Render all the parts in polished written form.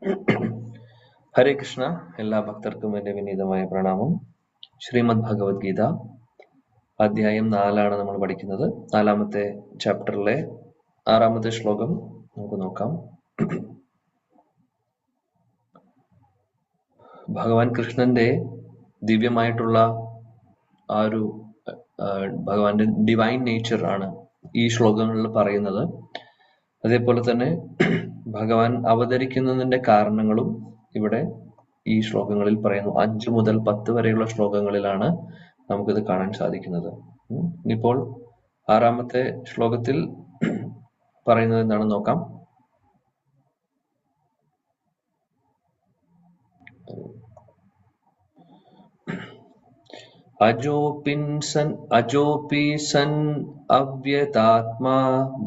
ഹരേ കൃഷ്ണ. എല്ലാ ഭക്തർക്കും എന്റെ വിനീതമായ പ്രണാമം. ശ്രീമദ് ഭഗവത്ഗീത അധ്യായം 4 നമ്മൾ പഠിക്കുന്നത്. 4-ാമത്തെ ചാപ്റ്ററിലെ 6-ാമത്തെ ശ്ലോകം നമുക്ക് നോക്കാം. ഭഗവാൻ കൃഷ്ണന്റെ ദിവ്യമായിട്ടുള്ള ആ ഒരു ഭഗവാന്റെ ഡിവൈൻ നേച്ചർ ആണ് ഈ ശ്ലോകങ്ങളിൽ പറയുന്നത്. അതേപോലെ തന്നെ ഭഗവാൻ അവതരിക്കുന്നതിന്റെ കാരണങ്ങളും ഇവിടെ ഈ ശ്ലോകങ്ങളിൽ പറയുന്നു. 5 മുതൽ 10 വരെയുള്ള ശ്ലോകങ്ങളിലാണ് നമുക്കിത് കാണാൻ സാധിക്കുന്നത്. ഇനിയിപ്പോൾ 6-ാമത്തെ ശ്ലോകത്തിൽ പറയുന്നത് എന്താണെന്ന് നോക്കാം. അജോപി സൻ അവ്യതാത്മാ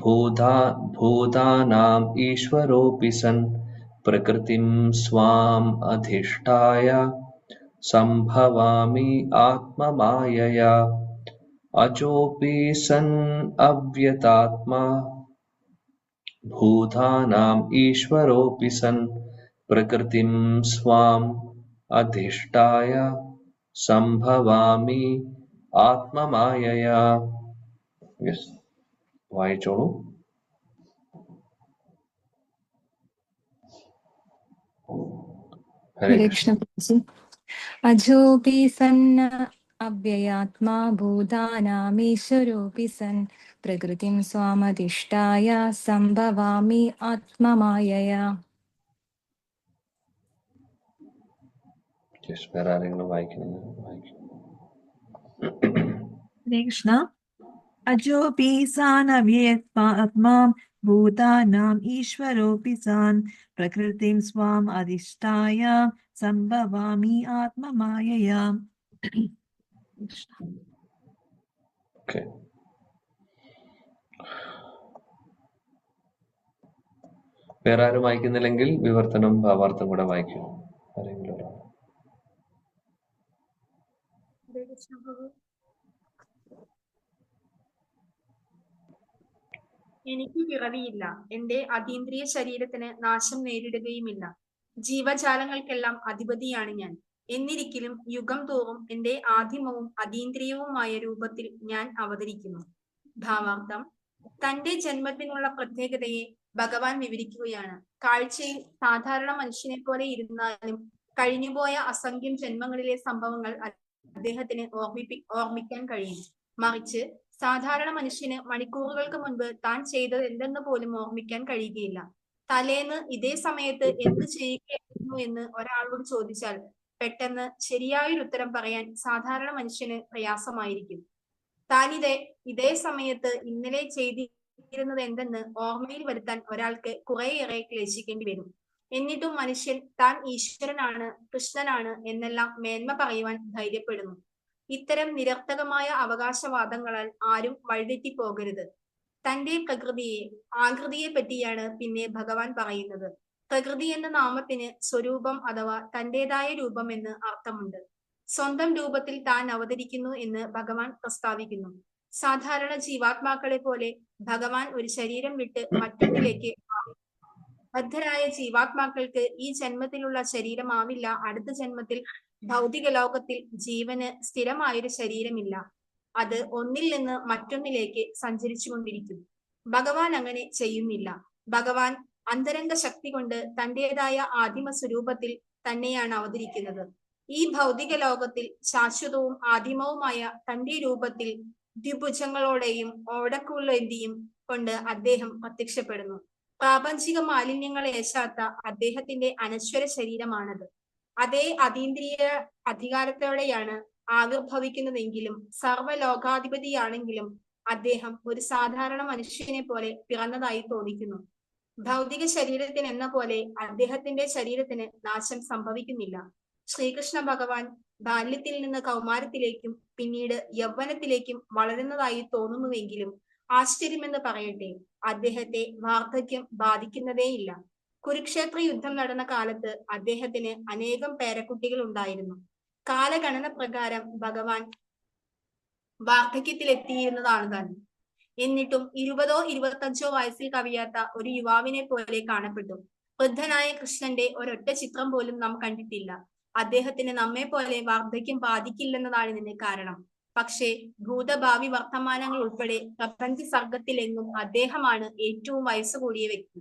ഭൂതാനാം ഈശ്വരോപി സൻ പ്രകൃതിം സ്വാം അധിഷ്ഠായ സംഭവാമി ആത്മമായയാ. അജോപി സൻ അവ്യതാത്മാ ഭൂതാനാം ഈശ്വരോപി സൻ പ്രകൃതിം സ്വാം അധിഷ്ഠായ സംഭവാമി ആത്മമായയാ. വായിച്ചോളൂ. ഹരേ കൃഷ്ണ. അജോപി സന്ന അവ്യയാത്മാ ഭൂതാനാമീശ്വരോപി സൻ പ്രകൃതിം സ്വാമധിഷ്ഠായ സംഭവാമി ആത്മമായയാ. വേറെ ആരെങ്കിലും വായിക്കുന്നു? ഹരേ കൃഷ്ണ. അജോപി സാൻ അവ്യയാത്മാ ഭൂതാനാം ഈശ്വരോപി സാൻ പ്രകൃതിം സ്വാം അധിഷ്ഠായ സംഭവാമി ആത്മമായയാ. വേറെ ആരും വായിക്കുന്നില്ലെങ്കിൽ വിവർത്തനം ഭാവാർത്ഥം കൂടെ വായിക്കും. എനിക്ക് പിറവിയില്ല, എന്റെ അതീന്ദ്രിയ ശരീരത്തിന് നാശം നേരിടുകയുമില്ല. ജീവജാലങ്ങൾക്കെല്ലാം അധിപതിയാണ് ഞാൻ. എന്നിരിക്കലും യുഗം തോറും എന്റെ ആദിമവും അതീന്ദ്രിയവുമായ രൂപത്തിൽ ഞാൻ അവതരിക്കുന്നു. ഭാവാർത്ഥം: തന്റെ ജന്മത്തിനുള്ള പ്രത്യേകതയെ ഭഗവാൻ വിവരിക്കുകയാണ്. കാഴ്ചയിൽ സാധാരണ മനുഷ്യനെ പോലെ ഇരുന്നാലും കഴിഞ്ഞുപോയ അസംഖ്യം ജന്മങ്ങളിലെ സംഭവങ്ങൾ അദ്ദേഹത്തിന് ഓർമ്മിക്കാൻ കഴിയും. മറിച്ച് സാധാരണ മനുഷ്യന് മണിക്കൂറുകൾക്ക് മുൻപ് താൻ ചെയ്തത് എന്തെന്ന് പോലും ഓർമ്മിക്കാൻ കഴിയുകയില്ല. തലേന്ന് ഇതേ സമയത്ത് എന്ത് ചെയ്യുകയായിരുന്നു എന്ന് ഒരാളോട് ചോദിച്ചാൽ പെട്ടെന്ന് ശരിയായൊരു ഉത്തരം പറയാൻ സാധാരണ മനുഷ്യന് പ്രയാസമായിരിക്കും. താൻ ഇതേ സമയത്ത് ഇന്നലെ ചെയ്തിരുന്നത് എന്തെന്ന് ഓർമ്മയിൽ വരുത്താൻ ഒരാൾക്ക് കുറേയേറെ ക്ലേശിക്കേണ്ടി വരും. എന്നിട്ടും മനുഷ്യൻ താൻ ഈശ്വരനാണ്, കൃഷ്ണനാണ് എന്നെല്ലാം മേന്മ പറയുവാൻ ധൈര്യപ്പെടുന്നു. ഇത്തരം നിരർത്ഥകമായ അവകാശവാദങ്ങളാൽ ആരും വഴിതെറ്റി പോകരുത്. തന്റെ ആകൃതിയെ പറ്റിയാണ് പിന്നെ ഭഗവാൻ പറയുന്നത്. പ്രകൃതി എന്ന നാമത്തിന് സ്വരൂപം അഥവാ തന്റേതായ രൂപം എന്ന് അർത്ഥമുണ്ട്. സ്വന്തം രൂപത്തിൽ താൻ അവതരിക്കുന്നു എന്ന് ഭഗവാൻ പ്രസ്താവിക്കുന്നു. സാധാരണ ജീവാത്മാക്കളെ പോലെ ഭഗവാൻ ഒരു ശരീരം വിട്ട് മറ്റൊന്നിലേക്ക് ബദ്ധരായ ജീവാത്മാക്കൾക്ക് ഈ ജന്മത്തിലുള്ള ശരീരമാവില്ല. അടുത്ത ജന്മത്തിൽ ഭൗതിക ലോകത്തിൽ ജീവന് സ്ഥിരമായൊരു ശരീരമില്ല. അത് ഒന്നിൽ നിന്ന് മറ്റൊന്നിലേക്ക് സഞ്ചരിച്ചു കൊണ്ടിരിക്കും. ഭഗവാൻ അങ്ങനെ ചെയ്യുന്നില്ല. ഭഗവാൻ അന്തരംഗ ശക്തി കൊണ്ട് തന്റേതായ ആദിമ സ്വരൂപത്തിൽ തന്നെയാണ് അവതരിക്കുന്നത്. ഈ ഭൗതിക ലോകത്തിൽ ശാശ്വതവും ആദിമവുമായ തന്റെ രൂപത്തിൽ ദ്വിഭുജങ്ങളോടെയും ഓടക്കുള്ളേന്തിയും കൊണ്ട് അദ്ദേഹം പ്രത്യക്ഷപ്പെടുന്നു. പ്രാപഞ്ചിക മാലിന്യങ്ങൾ ഏശാത്ത അദ്ദേഹത്തിന്റെ അനശ്വര ശരീരമാണത്. അതേ അതീന്ദ്രിയ അധികാരത്തോടെയാണ് ആവിർഭവിക്കുന്നതെങ്കിലും സർവ്വലോകാധിപതിയാണെങ്കിലും അദ്ദേഹം ഒരു സാധാരണ മനുഷ്യനെ പോലെ പിറന്നതായി തോന്നിക്കുന്നു. ഭൗതിക ശരീരത്തിന് എന്ന പോലെ അദ്ദേഹത്തിന്റെ ശരീരത്തിന് നാശം സംഭവിക്കുന്നില്ല. ശ്രീകൃഷ്ണ ഭഗവാൻ ബാല്യത്തിൽ നിന്ന് കൗമാരത്തിലേക്കും പിന്നീട് യൗവനത്തിലേക്കും വളരുന്നതായി തോന്നുന്നുവെങ്കിലും ആശ്ചര്യമെന്ന് പറയട്ടെ, അദ്ദേഹത്തെ വാർദ്ധക്യം ബാധിക്കുന്നതേയില്ല. കുരുക്ഷേത്ര യുദ്ധം നടന്ന കാലത്ത് അദ്ദേഹത്തിന് അനേകം പേരക്കുട്ടികൾ ഉണ്ടായിരുന്നു. കാലഗണന പ്രകാരം ഭഗവാൻ വാർദ്ധക്യത്തിലെത്തിയിരുന്നതാണ് താൻ. എന്നിട്ടും 20-25 വയസ്സിൽ കവിയാത്ത ഒരു യുവാവിനെ പോലെ കാണപ്പെട്ടു. വൃദ്ധനായ കൃഷ്ണന്റെ ഒരൊറ്റ ചിത്രം പോലും നാം കണ്ടിട്ടില്ല. അദ്ദേഹത്തിന് നമ്മെ പോലെ വാർദ്ധക്യം ബാധിക്കില്ലെന്നതാണ് ഇതിന് കാരണം. പക്ഷേ ഭൂതഭാവി വർത്തമാനങ്ങൾ ഉൾപ്പെടെ പ്രപഞ്ച സർഗത്തിലെങ്ങും അദ്ദേഹമാണ് ഏറ്റവും വയസ്സ് കൂടിയ വ്യക്തി.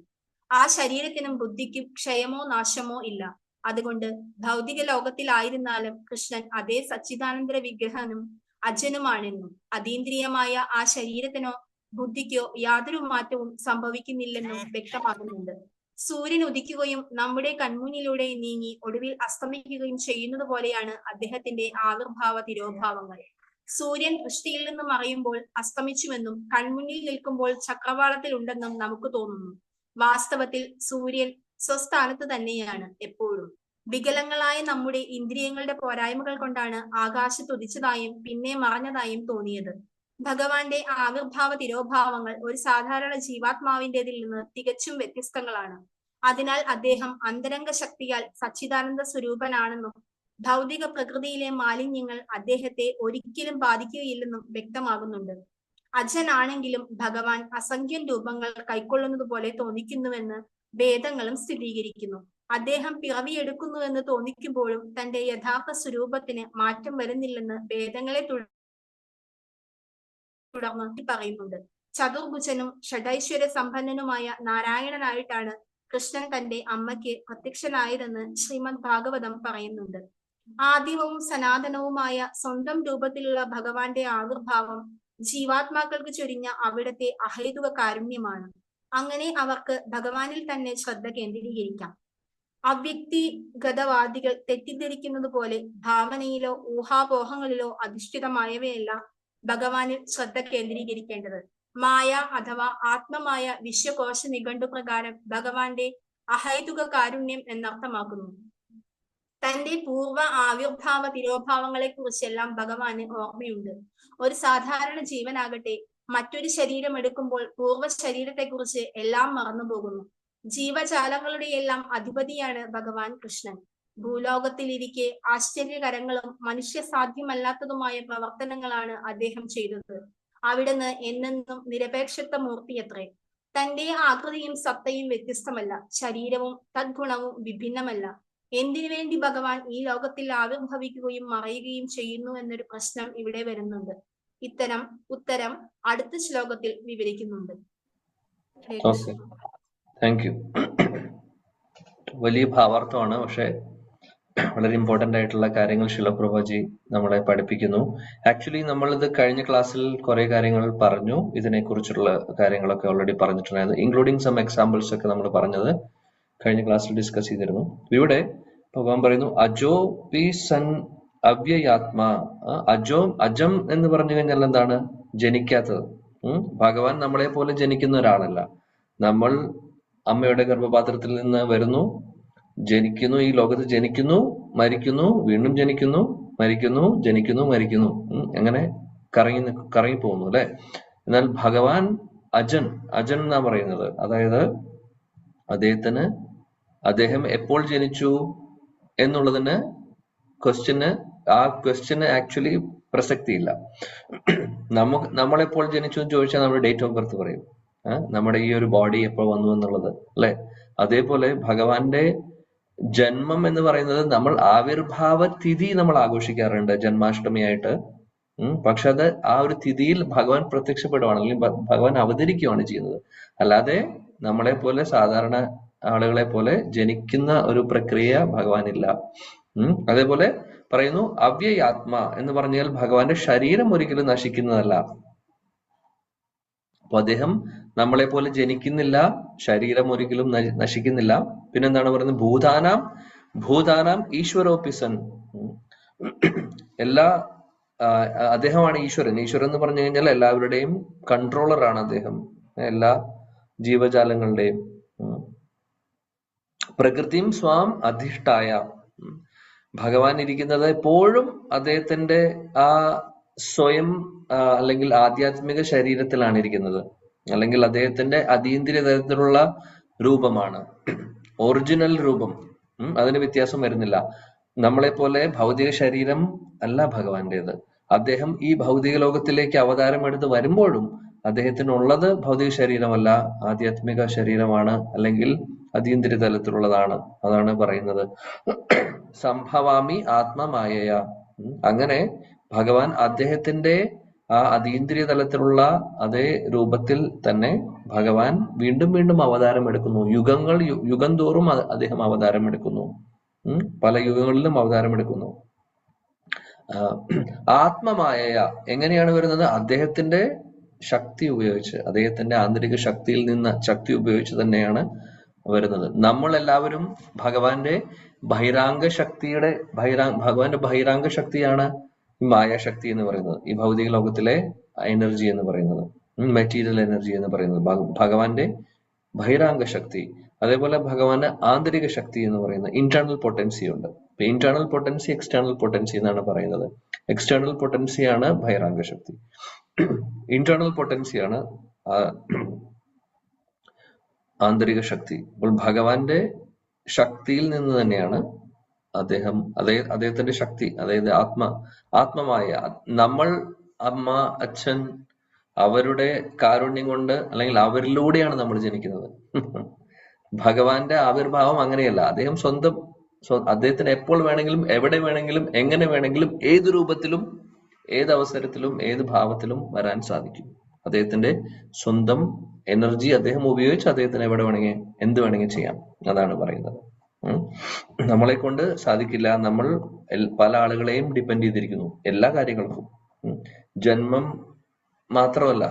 ആ ശരീരത്തിനും ബുദ്ധിക്കും ക്ഷയമോ നാശമോ ഇല്ല. അതുകൊണ്ട് ഭൗതിക ലോകത്തിലായിരുന്നാലും കൃഷ്ണൻ അതേ സച്ചിദാനന്ദ വിഗ്രഹനും അജനുമാണെന്നും അതീന്ദ്രിയമായ ആ ശരീരത്തിനോ ബുദ്ധിക്കോ യാതൊരു മാറ്റവും സംഭവിക്കുന്നില്ലെന്നും വ്യക്തമാകുന്നുണ്ട്. സൂര്യൻ ഉദിക്കുകയും നമ്മുടെ കൺമുന്നിലൂടെ നീങ്ങി ഒടുവിൽ അസ്തമിക്കുകയും ചെയ്യുന്നത് പോലെയാണ് അദ്ദേഹത്തിന്റെ ആവിർഭാവ തിരോഭാവങ്ങൾ. സൂര്യൻ ദൃഷ്ടിയിൽ നിന്ന് മറയുമ്പോൾ അസ്തമിച്ചുവെന്നും കൺമുന്നിൽ നിൽക്കുമ്പോൾ ചക്രവാളത്തിൽ ഉണ്ടെന്നും നമുക്ക് തോന്നുന്നു. വാസ്തവത്തിൽ സൂര്യൻ സ്വസ്ഥാനത്ത് തന്നെയാണ് എപ്പോഴും. വികലങ്ങളായ നമ്മുടെ ഇന്ദ്രിയങ്ങളുടെ പോരായ്മകൾ കൊണ്ടാണ് ആകാശത്തുദിച്ചതായും പിന്നെ മറഞ്ഞതായും തോന്നിയത്. ഭഗവാന്റെ ആവിർഭാവ തിരോഭാവങ്ങൾ ഒരു സാധാരണ ജീവാത്മാവിൻ്റെതിൽ നിന്ന് തികച്ചും വ്യത്യസ്തങ്ങളാണ്. അതിനാൽ അദ്ദേഹം അന്തരംഗ ശക്തിയാൽ സച്ചിദാനന്ദ സ്വരൂപനാണെന്നും ഭൗതിക പ്രകൃതിയിലെ മാലിന്യങ്ങൾ അദ്ദേഹത്തെ ഒരിക്കലും ബാധിക്കുകയില്ലെന്നും വ്യക്തമാകുന്നുണ്ട്. അജനാണെങ്കിലും ഭഗവാൻ അസംഖ്യം രൂപങ്ങൾ കൈക്കൊള്ളുന്നത് പോലെ തോന്നിക്കുന്നുവെന്ന് വേദങ്ങളും സ്ഥിരീകരിക്കുന്നു. അദ്ദേഹം പിറവിയെടുക്കുന്നുവെന്ന് തോന്നിക്കുമ്പോഴും തന്റെ യഥാർത്ഥ സ്വരൂപത്തിന് മാറ്റം വരുന്നില്ലെന്ന് വേദങ്ങളെ തുടർന്ന് പറയുന്നുണ്ട്. ചതുർഭുജനും ഷഡൈശ്വര്യ സമ്പന്നനുമായ നാരായണനായിട്ടാണ് കൃഷ്ണൻ തന്റെ അമ്മയ്ക്ക് പ്രത്യക്ഷനായതെന്ന് ശ്രീമദ് ഭാഗവതം പറയുന്നുണ്ട്. ആദിമവും സനാതനവുമായ സ്വന്തം രൂപത്തിലുള്ള ഭഗവാന്റെ ആവിർഭാവം ജീവാത്മാക്കൾക്ക് ചൊരിഞ്ഞ അവിടത്തെ അഹൈതുക കാരുണ്യമാണ്. അങ്ങനെ അവർക്ക് ഭഗവാനിൽ തന്നെ ശ്രദ്ധ കേന്ദ്രീകരിക്കാം. അവ്യക്തിഗതവാദികൾ തെറ്റിദ്ധരിക്കുന്നത് പോലെ ഭാവനയിലോ ഊഹാപോഹങ്ങളിലോ അധിഷ്ഠിതമായവയല്ല ഭഗവാനിൽ ശ്രദ്ധ കേന്ദ്രീകരിക്കേണ്ടത്. മായ അഥവാ ആത്മമായ വിശ്വകോശ നിഘണ്ടു പ്രകാരം ഭഗവാന്റെ അഹൈതുക കാരുണ്യം എന്നർത്ഥമാക്കുന്നു. തന്റെ പൂർവ്വ ആവിർഭാവ തിരോഭാവങ്ങളെ കുറിച്ചെല്ലാം ഭഗവാന് ഓർമ്മയുണ്ട്. ഒരു സാധാരണ ജീവനാകട്ടെ മറ്റൊരു ശരീരം എടുക്കുമ്പോൾ പൂർവ്വ ശരീരത്തെക്കുറിച്ച് എല്ലാം മറന്നുപോകുന്നു. ജീവജാലങ്ങളുടെ എല്ലാം അധിപതിയാണ് ഭഗവാൻ കൃഷ്ണൻ. ഭൂലോകത്തിലിരിക്കെ ആശ്ചര്യകരങ്ങളും മനുഷ്യ സാധ്യമല്ലാത്തതുമായ പ്രവർത്തനങ്ങളാണ് അദ്ദേഹം ചെയ്തത്. അവിടുന്ന് എന്നെന്നും നിരപേക്ഷത്വ മൂർത്തിയത്രേ. തന്റെ ആകൃതിയും സത്തയും വ്യത്യസ്തമല്ല, ശരീരവും തദ്ഗുണവും വിഭിന്നമല്ല. എന്തിനു വേണ്ടി ഭഗവാൻ ഈ ലോകത്തിൽ ആവിർഭവിക്കുകയും മറയുകയും ചെയ്യുന്നു എന്നൊരു പ്രശ്നം ഇവിടെ വരുന്നുണ്ട്. ഉത്തരം അടുത്ത ശ്ലോകത്തിൽ വിവരിക്കുന്നുണ്ട്. Thank you. വലിയ ഭാവാർത്ഥമാണ്, പക്ഷെ വളരെ ഇമ്പോർട്ടന്റ് ആയിട്ടുള്ള കാര്യങ്ങൾ ശില പ്രഭുജി നമ്മളെ പഠിപ്പിക്കുന്നു. ആക്ച്വലി നമ്മളിത് കഴിഞ്ഞ ക്ലാസ്സിൽ കുറെ കാര്യങ്ങൾ പറഞ്ഞു, ഇതിനെ കുറിച്ചുള്ള കാര്യങ്ങളൊക്കെ ഓൾറെഡി പറഞ്ഞിട്ടുണ്ടായിരുന്നു, ഇൻക്ലൂഡിങ് സം എക്സാമ്പിൾസ് ഒക്കെ നമ്മൾ പറഞ്ഞത് കഴിഞ്ഞ ക്ലാസ്സിൽ ഡിസ്കസ് ചെയ്തിരുന്നു. ഇവിടെ ഭഗവാൻ പറയുന്നു അജോ പി സൻ അവ്യയാത്മാ. അജം എന്ന് പറഞ്ഞു കഴിഞ്ഞാൽ എന്താണ്? ജനിക്കാത്തത്. ഭഗവാൻ നമ്മളെ പോലെ ജനിക്കുന്ന ഒരാളല്ല. നമ്മൾ അമ്മയുടെ ഗർഭപാത്രത്തിൽ നിന്ന് വരുന്നു, ജനിക്കുന്നു, ഈ ലോകത്ത് ജനിക്കുന്നു, മരിക്കുന്നു, വീണ്ടും ജനിക്കുന്നു, മരിക്കുന്നു, ജനിക്കുന്നു, മരിക്കുന്നു, അങ്ങനെ കറങ്ങി പോകുന്നു അല്ലെ. എന്നാൽ ഭഗവാൻ അജൻ എന്നാ പറയുന്നത്. അതായത് അദ്ദേഹം എപ്പോൾ ജനിച്ചു എന്നുള്ളതിന് ക്വസ്റ്റ്യന് ആക്ച്വലി പ്രസക്തിയില്ല. നമ്മളെപ്പോൾ ജനിച്ചു എന്ന് ചോദിച്ചാൽ നമ്മൾ ഡേറ്റ് ഓഫ് ബർത്ത് പറയും, നമ്മുടെ ഈ ഒരു ബോഡി എപ്പോൾ വന്നു എന്നുള്ളത് അല്ലെ. അതേപോലെ ഭഗവാന്റെ ജന്മം എന്ന് പറയുന്നത് നമ്മൾ ആവിർഭാവ തിഥി നമ്മൾ ആഘോഷിക്കാറുണ്ട് ജന്മാഷ്ടമിയായിട്ട്. പക്ഷെ അത് ആ ഒരു തിഥിയിൽ ഭഗവാൻ പ്രത്യക്ഷപ്പെടുവാണ്, അല്ലെങ്കിൽ ഭഗവാൻ അവതരിക്കുകയാണ് ചെയ്യുന്നത്. അല്ലാതെ നമ്മളെ പോലെ സാധാരണ ആളുകളെ പോലെ ജനിക്കുന്ന ഒരു പ്രക്രിയ ഭഗവാനില്ല. അതേപോലെ പറയുന്നു അവ്യയാത്മ എന്ന് പറഞ്ഞാൽ ഭഗവാന്റെ ശരീരം ഒരിക്കലും നശിക്കുന്നതല്ല. അപ്പൊ അദ്ദേഹം നമ്മളെ പോലെ ജനിക്കുന്നില്ല, ശരീരം ഒരിക്കലും നശിക്കുന്നില്ല. പിന്നെന്താണ് പറയുന്നത്? ഭൂതാനാം ഈശ്വരോപിസൻ. അദ്ദേഹമാണ് ഈശ്വരൻ എന്ന് പറഞ്ഞു കഴിഞ്ഞാൽ എല്ലാവരുടെയും കൺട്രോളറാണ് അദ്ദേഹം, എല്ലാ ജീവജാലങ്ങളുടെയും. പ്രകൃതിയും സ്വാം അധിഷ്ഠായ. ഭഗവാൻ ഇരിക്കുന്നത് എപ്പോഴും അദ്ദേഹത്തിന്റെ ആ സ്വയം അല്ലെങ്കിൽ ആധ്യാത്മിക ശരീരത്തിലാണ് ഇരിക്കുന്നത്, അല്ലെങ്കിൽ അദ്ദേഹത്തിന്റെ അതീന്ദ്രിയ തരത്തിലുള്ള രൂപമാണ്, ഒറിജിനൽ രൂപം. അതിന് വ്യത്യാസം വരുന്നില്ല. നമ്മളെ പോലെ ഭൗതിക ശരീരം അല്ല ഭഗവാന്റേത്. അദ്ദേഹം ഈ ഭൗതിക ലോകത്തിലേക്ക് അവതാരം എടുത്ത് വരുമ്പോഴും അദ്ദേഹത്തിനുള്ളത് ഭൗതിക ശരീരമല്ല, ആധ്യാത്മിക ശരീരമാണ്, അല്ലെങ്കിൽ അതീന്ദ്രിയ തലത്തിലുള്ളതാണ്. അതാണ് പറയുന്നത് സംഭവാമി ആത്മമായയ. അങ്ങനെ ഭഗവാൻ അദ്ദേഹത്തിന്റെ ആ അതീന്ദ്രിയ തലത്തിലുള്ള അതേ രൂപത്തിൽ തന്നെ ഭഗവാൻ വീണ്ടും വീണ്ടും അവതാരം എടുക്കുന്നു. യുഗം തോറും അദ്ദേഹം അവതാരം എടുക്കുന്നു. പല യുഗങ്ങളിലും അവതാരം എടുക്കുന്നു. ആത്മമായയ എങ്ങനെയാണ് വരുന്നത്? അദ്ദേഹത്തിന്റെ ശക്തി ഉപയോഗിച്ച്, അദ്ദേഹത്തിന്റെ ആന്തരിക ശക്തിയിൽ നിന്ന് ശക്തി ഉപയോഗിച്ച് തന്നെയാണ് വരുന്നത്. നമ്മൾ എല്ലാവരും ഭഗവാന്റെ ബഹിരാംഗ ശക്തിയുടെ ഭഗവാന്റെ ബഹിരാംഗ ശക്തിയാണ് ഈ മായാശക്തി എന്ന് പറയുന്നത്, ഈ ഭൗതിക ലോകത്തിലെ എനർജി എന്ന് പറയുന്നത്, മെറ്റീരിയൽ എനർജി എന്ന് പറയുന്നത് ഭഗവാന്റെ ബഹിരാംഗ ശക്തി. അതേപോലെ ഭഗവാന്റെ ആന്തരിക ശക്തി എന്ന് പറയുന്നത് ഇന്റേണൽ പൊട്ടൻസി ഉണ്ട്. ഇന്റേണൽ പൊട്ടൻസി, എക്സ്റ്റേണൽ പൊട്ടൻസി എന്നാണ് പറയുന്നത്. എക്സ്റ്റേണൽ പൊട്ടൻസിയാണ് ബഹിരാംഗ ശക്തി, ഇന്റേണൽ പൊട്ടൻസിയാണ് ആന്തരിക ശക്തി. അപ്പോൾ ഭഗവാന്റെ ശക്തിയിൽ നിന്ന് തന്നെയാണ് അദ്ദേഹത്തിന്റെ ശക്തി, അതായത് ആത്മമായ നമ്മൾ, അമ്മ, അച്ഛൻ, അവരുടെ കാരുണ്യം കൊണ്ട് അല്ലെങ്കിൽ അവരിലൂടെയാണ് നമ്മൾ ജനിക്കുന്നത്. ഭഗവാന്റെ ആവിർഭാവം അങ്ങനെയല്ല. അദ്ദേഹം അദ്ദേഹത്തിന് എപ്പോൾ വേണമെങ്കിലും, എവിടെ വേണമെങ്കിലും, എങ്ങനെ വേണമെങ്കിലും, ഏത് രൂപത്തിലും, ഏത് അവസരത്തിലും, ഏത് ഭാവത്തിലും വരാൻ സാധിക്കും. അദ്ദേഹത്തിന്റെ സ്വന്തം എനർജി അദ്ദേഹം ഉപയോഗിച്ച് അദ്ദേഹത്തിന് എവിടെ വേണമെങ്കിൽ എന്ത് വേണമെങ്കിൽ ചെയ്യാം. അതാണ് പറയുന്നത്. നമ്മളെ കൊണ്ട് സാധിക്കില്ല. നമ്മൾ പല ആളുകളെയും ഡിപ്പെൻഡ് ചെയ്തിരിക്കുന്നു എല്ലാ കാര്യങ്ങൾക്കും. ജന്മം മാത്രമല്ല,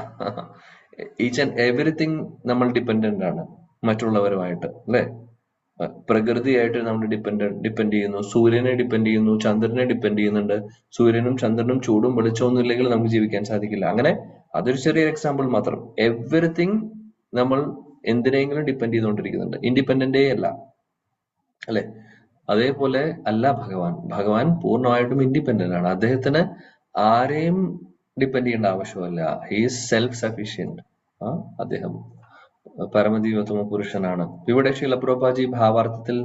ഈച്ച് ആൻഡ് എവറിത്തിങ് നമ്മൾ ഡിപ്പെൻഡന്റ് ആണ് മറ്റുള്ളവരുമായിട്ട്, അല്ലെ? പ്രകൃതിയായിട്ട് നമ്മൾ ഡിപ്പെൻഡ് ചെയ്യുന്നു, സൂര്യനെ ഡിപ്പെൻഡ് ചെയ്യുന്നു, ചന്ദ്രനെ ഡിപ്പെൻഡ് ചെയ്യുന്നുണ്ട്. സൂര്യനും ചന്ദ്രനും ചൂടും വെളിച്ചമൊന്നും ഇല്ലെങ്കിൽ നമുക്ക് ജീവിക്കാൻ സാധിക്കില്ല. അങ്ങനെ അതൊരു ചെറിയ എക്സാമ്പിൾ മാത്രം. എവറിത്തിങ് നമ്മൾ എന്തിനെങ്കിലും ഡിപ്പെൻഡ് ചെയ്തുകൊണ്ടിരിക്കുന്നുണ്ട്, ഇൻഡിപെൻഡന്റേ അല്ല, അല്ലെ? അതേപോലെ അല്ല ഭഗവാൻ പൂർണ്ണമായിട്ടും ഇൻഡിപെൻഡന്റ് ആണ്. അദ്ദേഹത്തിന് ആരെയും ഡിപ്പെൻഡ് ചെയ്യേണ്ട ആവശ്യമല്ല. He's self sufficient. അദ്ദേഹം പരമദൈവോത്തമ പുരുഷനാണ്. ഇവിടെ ശ്രീല പ്രഭുപാദി ഭാവാർത്ഥത്തിൽ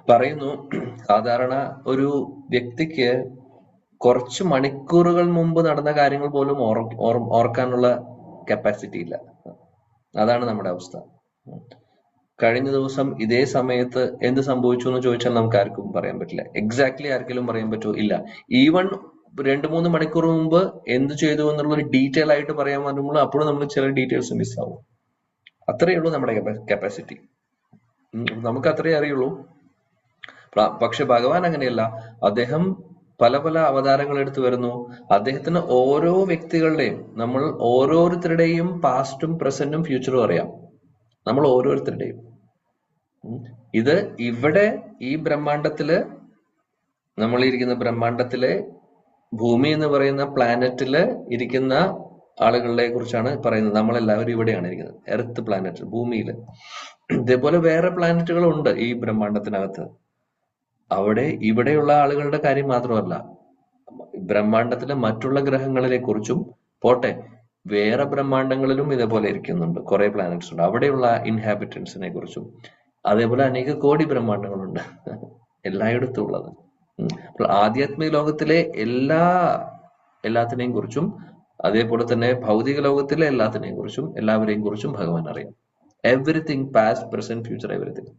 പറയുന്നു, സാധാരണ ഒരു വ്യക്തിക്ക് കുറച്ച് മണിക്കൂറുകൾ മുമ്പ് നടന്ന കാര്യങ്ങൾ പോലും ഓർക്കാനുള്ള കപ്പാസിറ്റി ഇല്ല. അതാണ് നമ്മുടെ അവസ്ഥ. കഴിഞ്ഞ ദിവസം ഇതേ സമയത്ത് എന്ത് സംഭവിച്ചു എന്ന് ചോദിച്ചാൽ നമുക്ക് ആർക്കും പറയാൻ പറ്റില്ല. എക്സാക്ട്ലി ആർക്കെങ്കിലും പറയാൻ പറ്റുമോ? ഇല്ല. ഈവൺ 2-3 മണിക്കൂർ മുമ്പ് എന്ത് ചെയ്തു എന്നുള്ളൊരു ഡീറ്റെയിൽ ആയിട്ട് പറയാൻ പറ്റുമ്പോൾ അപ്പോഴും നമ്മൾ ചില ഡീറ്റെയിൽസ് മിസ്സാവും. അത്രയേ ഉള്ളൂ നമ്മുടെ കപ്പാസിറ്റി. നമുക്ക് അത്രേ അറിയുള്ളൂ. പക്ഷെ ഭഗവാൻ അങ്ങനെയല്ല. അദ്ദേഹം പല പല അവതാരങ്ങൾ എടുത്തു വരുന്നു. അദ്ദേഹത്തിന് ഓരോ വ്യക്തികളുടെയും, നമ്മൾ ഓരോരുത്തരുടെയും പാസ്റ്റും പ്രസന്റും ഫ്യൂച്ചറും അറിയാം. നമ്മൾ ഓരോരുത്തരുടെയും. ഇത് ഇവിടെ ഈ ബ്രഹ്മാണ്ടത്തില്, നമ്മളിരിക്കുന്ന ബ്രഹ്മാണ്ടത്തിലെ ഭൂമി എന്ന് പറയുന്ന പ്ലാനറ്റില് ഇരിക്കുന്ന ആളുകളെ കുറിച്ചാണ് പറയുന്നത്. നമ്മളെല്ലാവരും ഇവിടെയാണ് ഇരിക്കുന്നത്, എർത്ത് പ്ലാനറ്റ്, ഭൂമിയില്. ഇതേപോലെ വേറെ പ്ലാനറ്റുകളുണ്ട് ഈ ബ്രഹ്മാണ്ടത്തിനകത്ത്. ഇവിടെയുള്ള ആളുകളുടെ കാര്യം മാത്രമല്ല, ബ്രഹ്മാണ്ടത്തിലെ മറ്റുള്ള ഗ്രഹങ്ങളെ കുറിച്ചും പോട്ടെ, വേറെ ബ്രഹ്മാണ്ടങ്ങളിലും ഇതേപോലെ ഇരിക്കുന്നുണ്ട് കുറെ പ്ലാനറ്റ്സ് ഉണ്ട്. അവിടെയുള്ള ഇൻഹാബിറ്റൻസിനെ കുറിച്ചും അതേപോലെ അനേക കോടി ബ്രഹ്മാണ്ടങ്ങളുണ്ട് എല്ലായിടത്തും ഉള്ളത്. അപ്പോൾ ആധ്യാത്മിക ലോകത്തിലെ എല്ലാത്തിനെയും കുറിച്ചും അതേപോലെ തന്നെ ഭൗതിക ലോകത്തിലെ എല്ലാത്തിനെയും കുറിച്ചും എല്ലാവരെയും കുറിച്ചും ഭഗവാൻ അറിയാം. Everything, past, present, future, everything.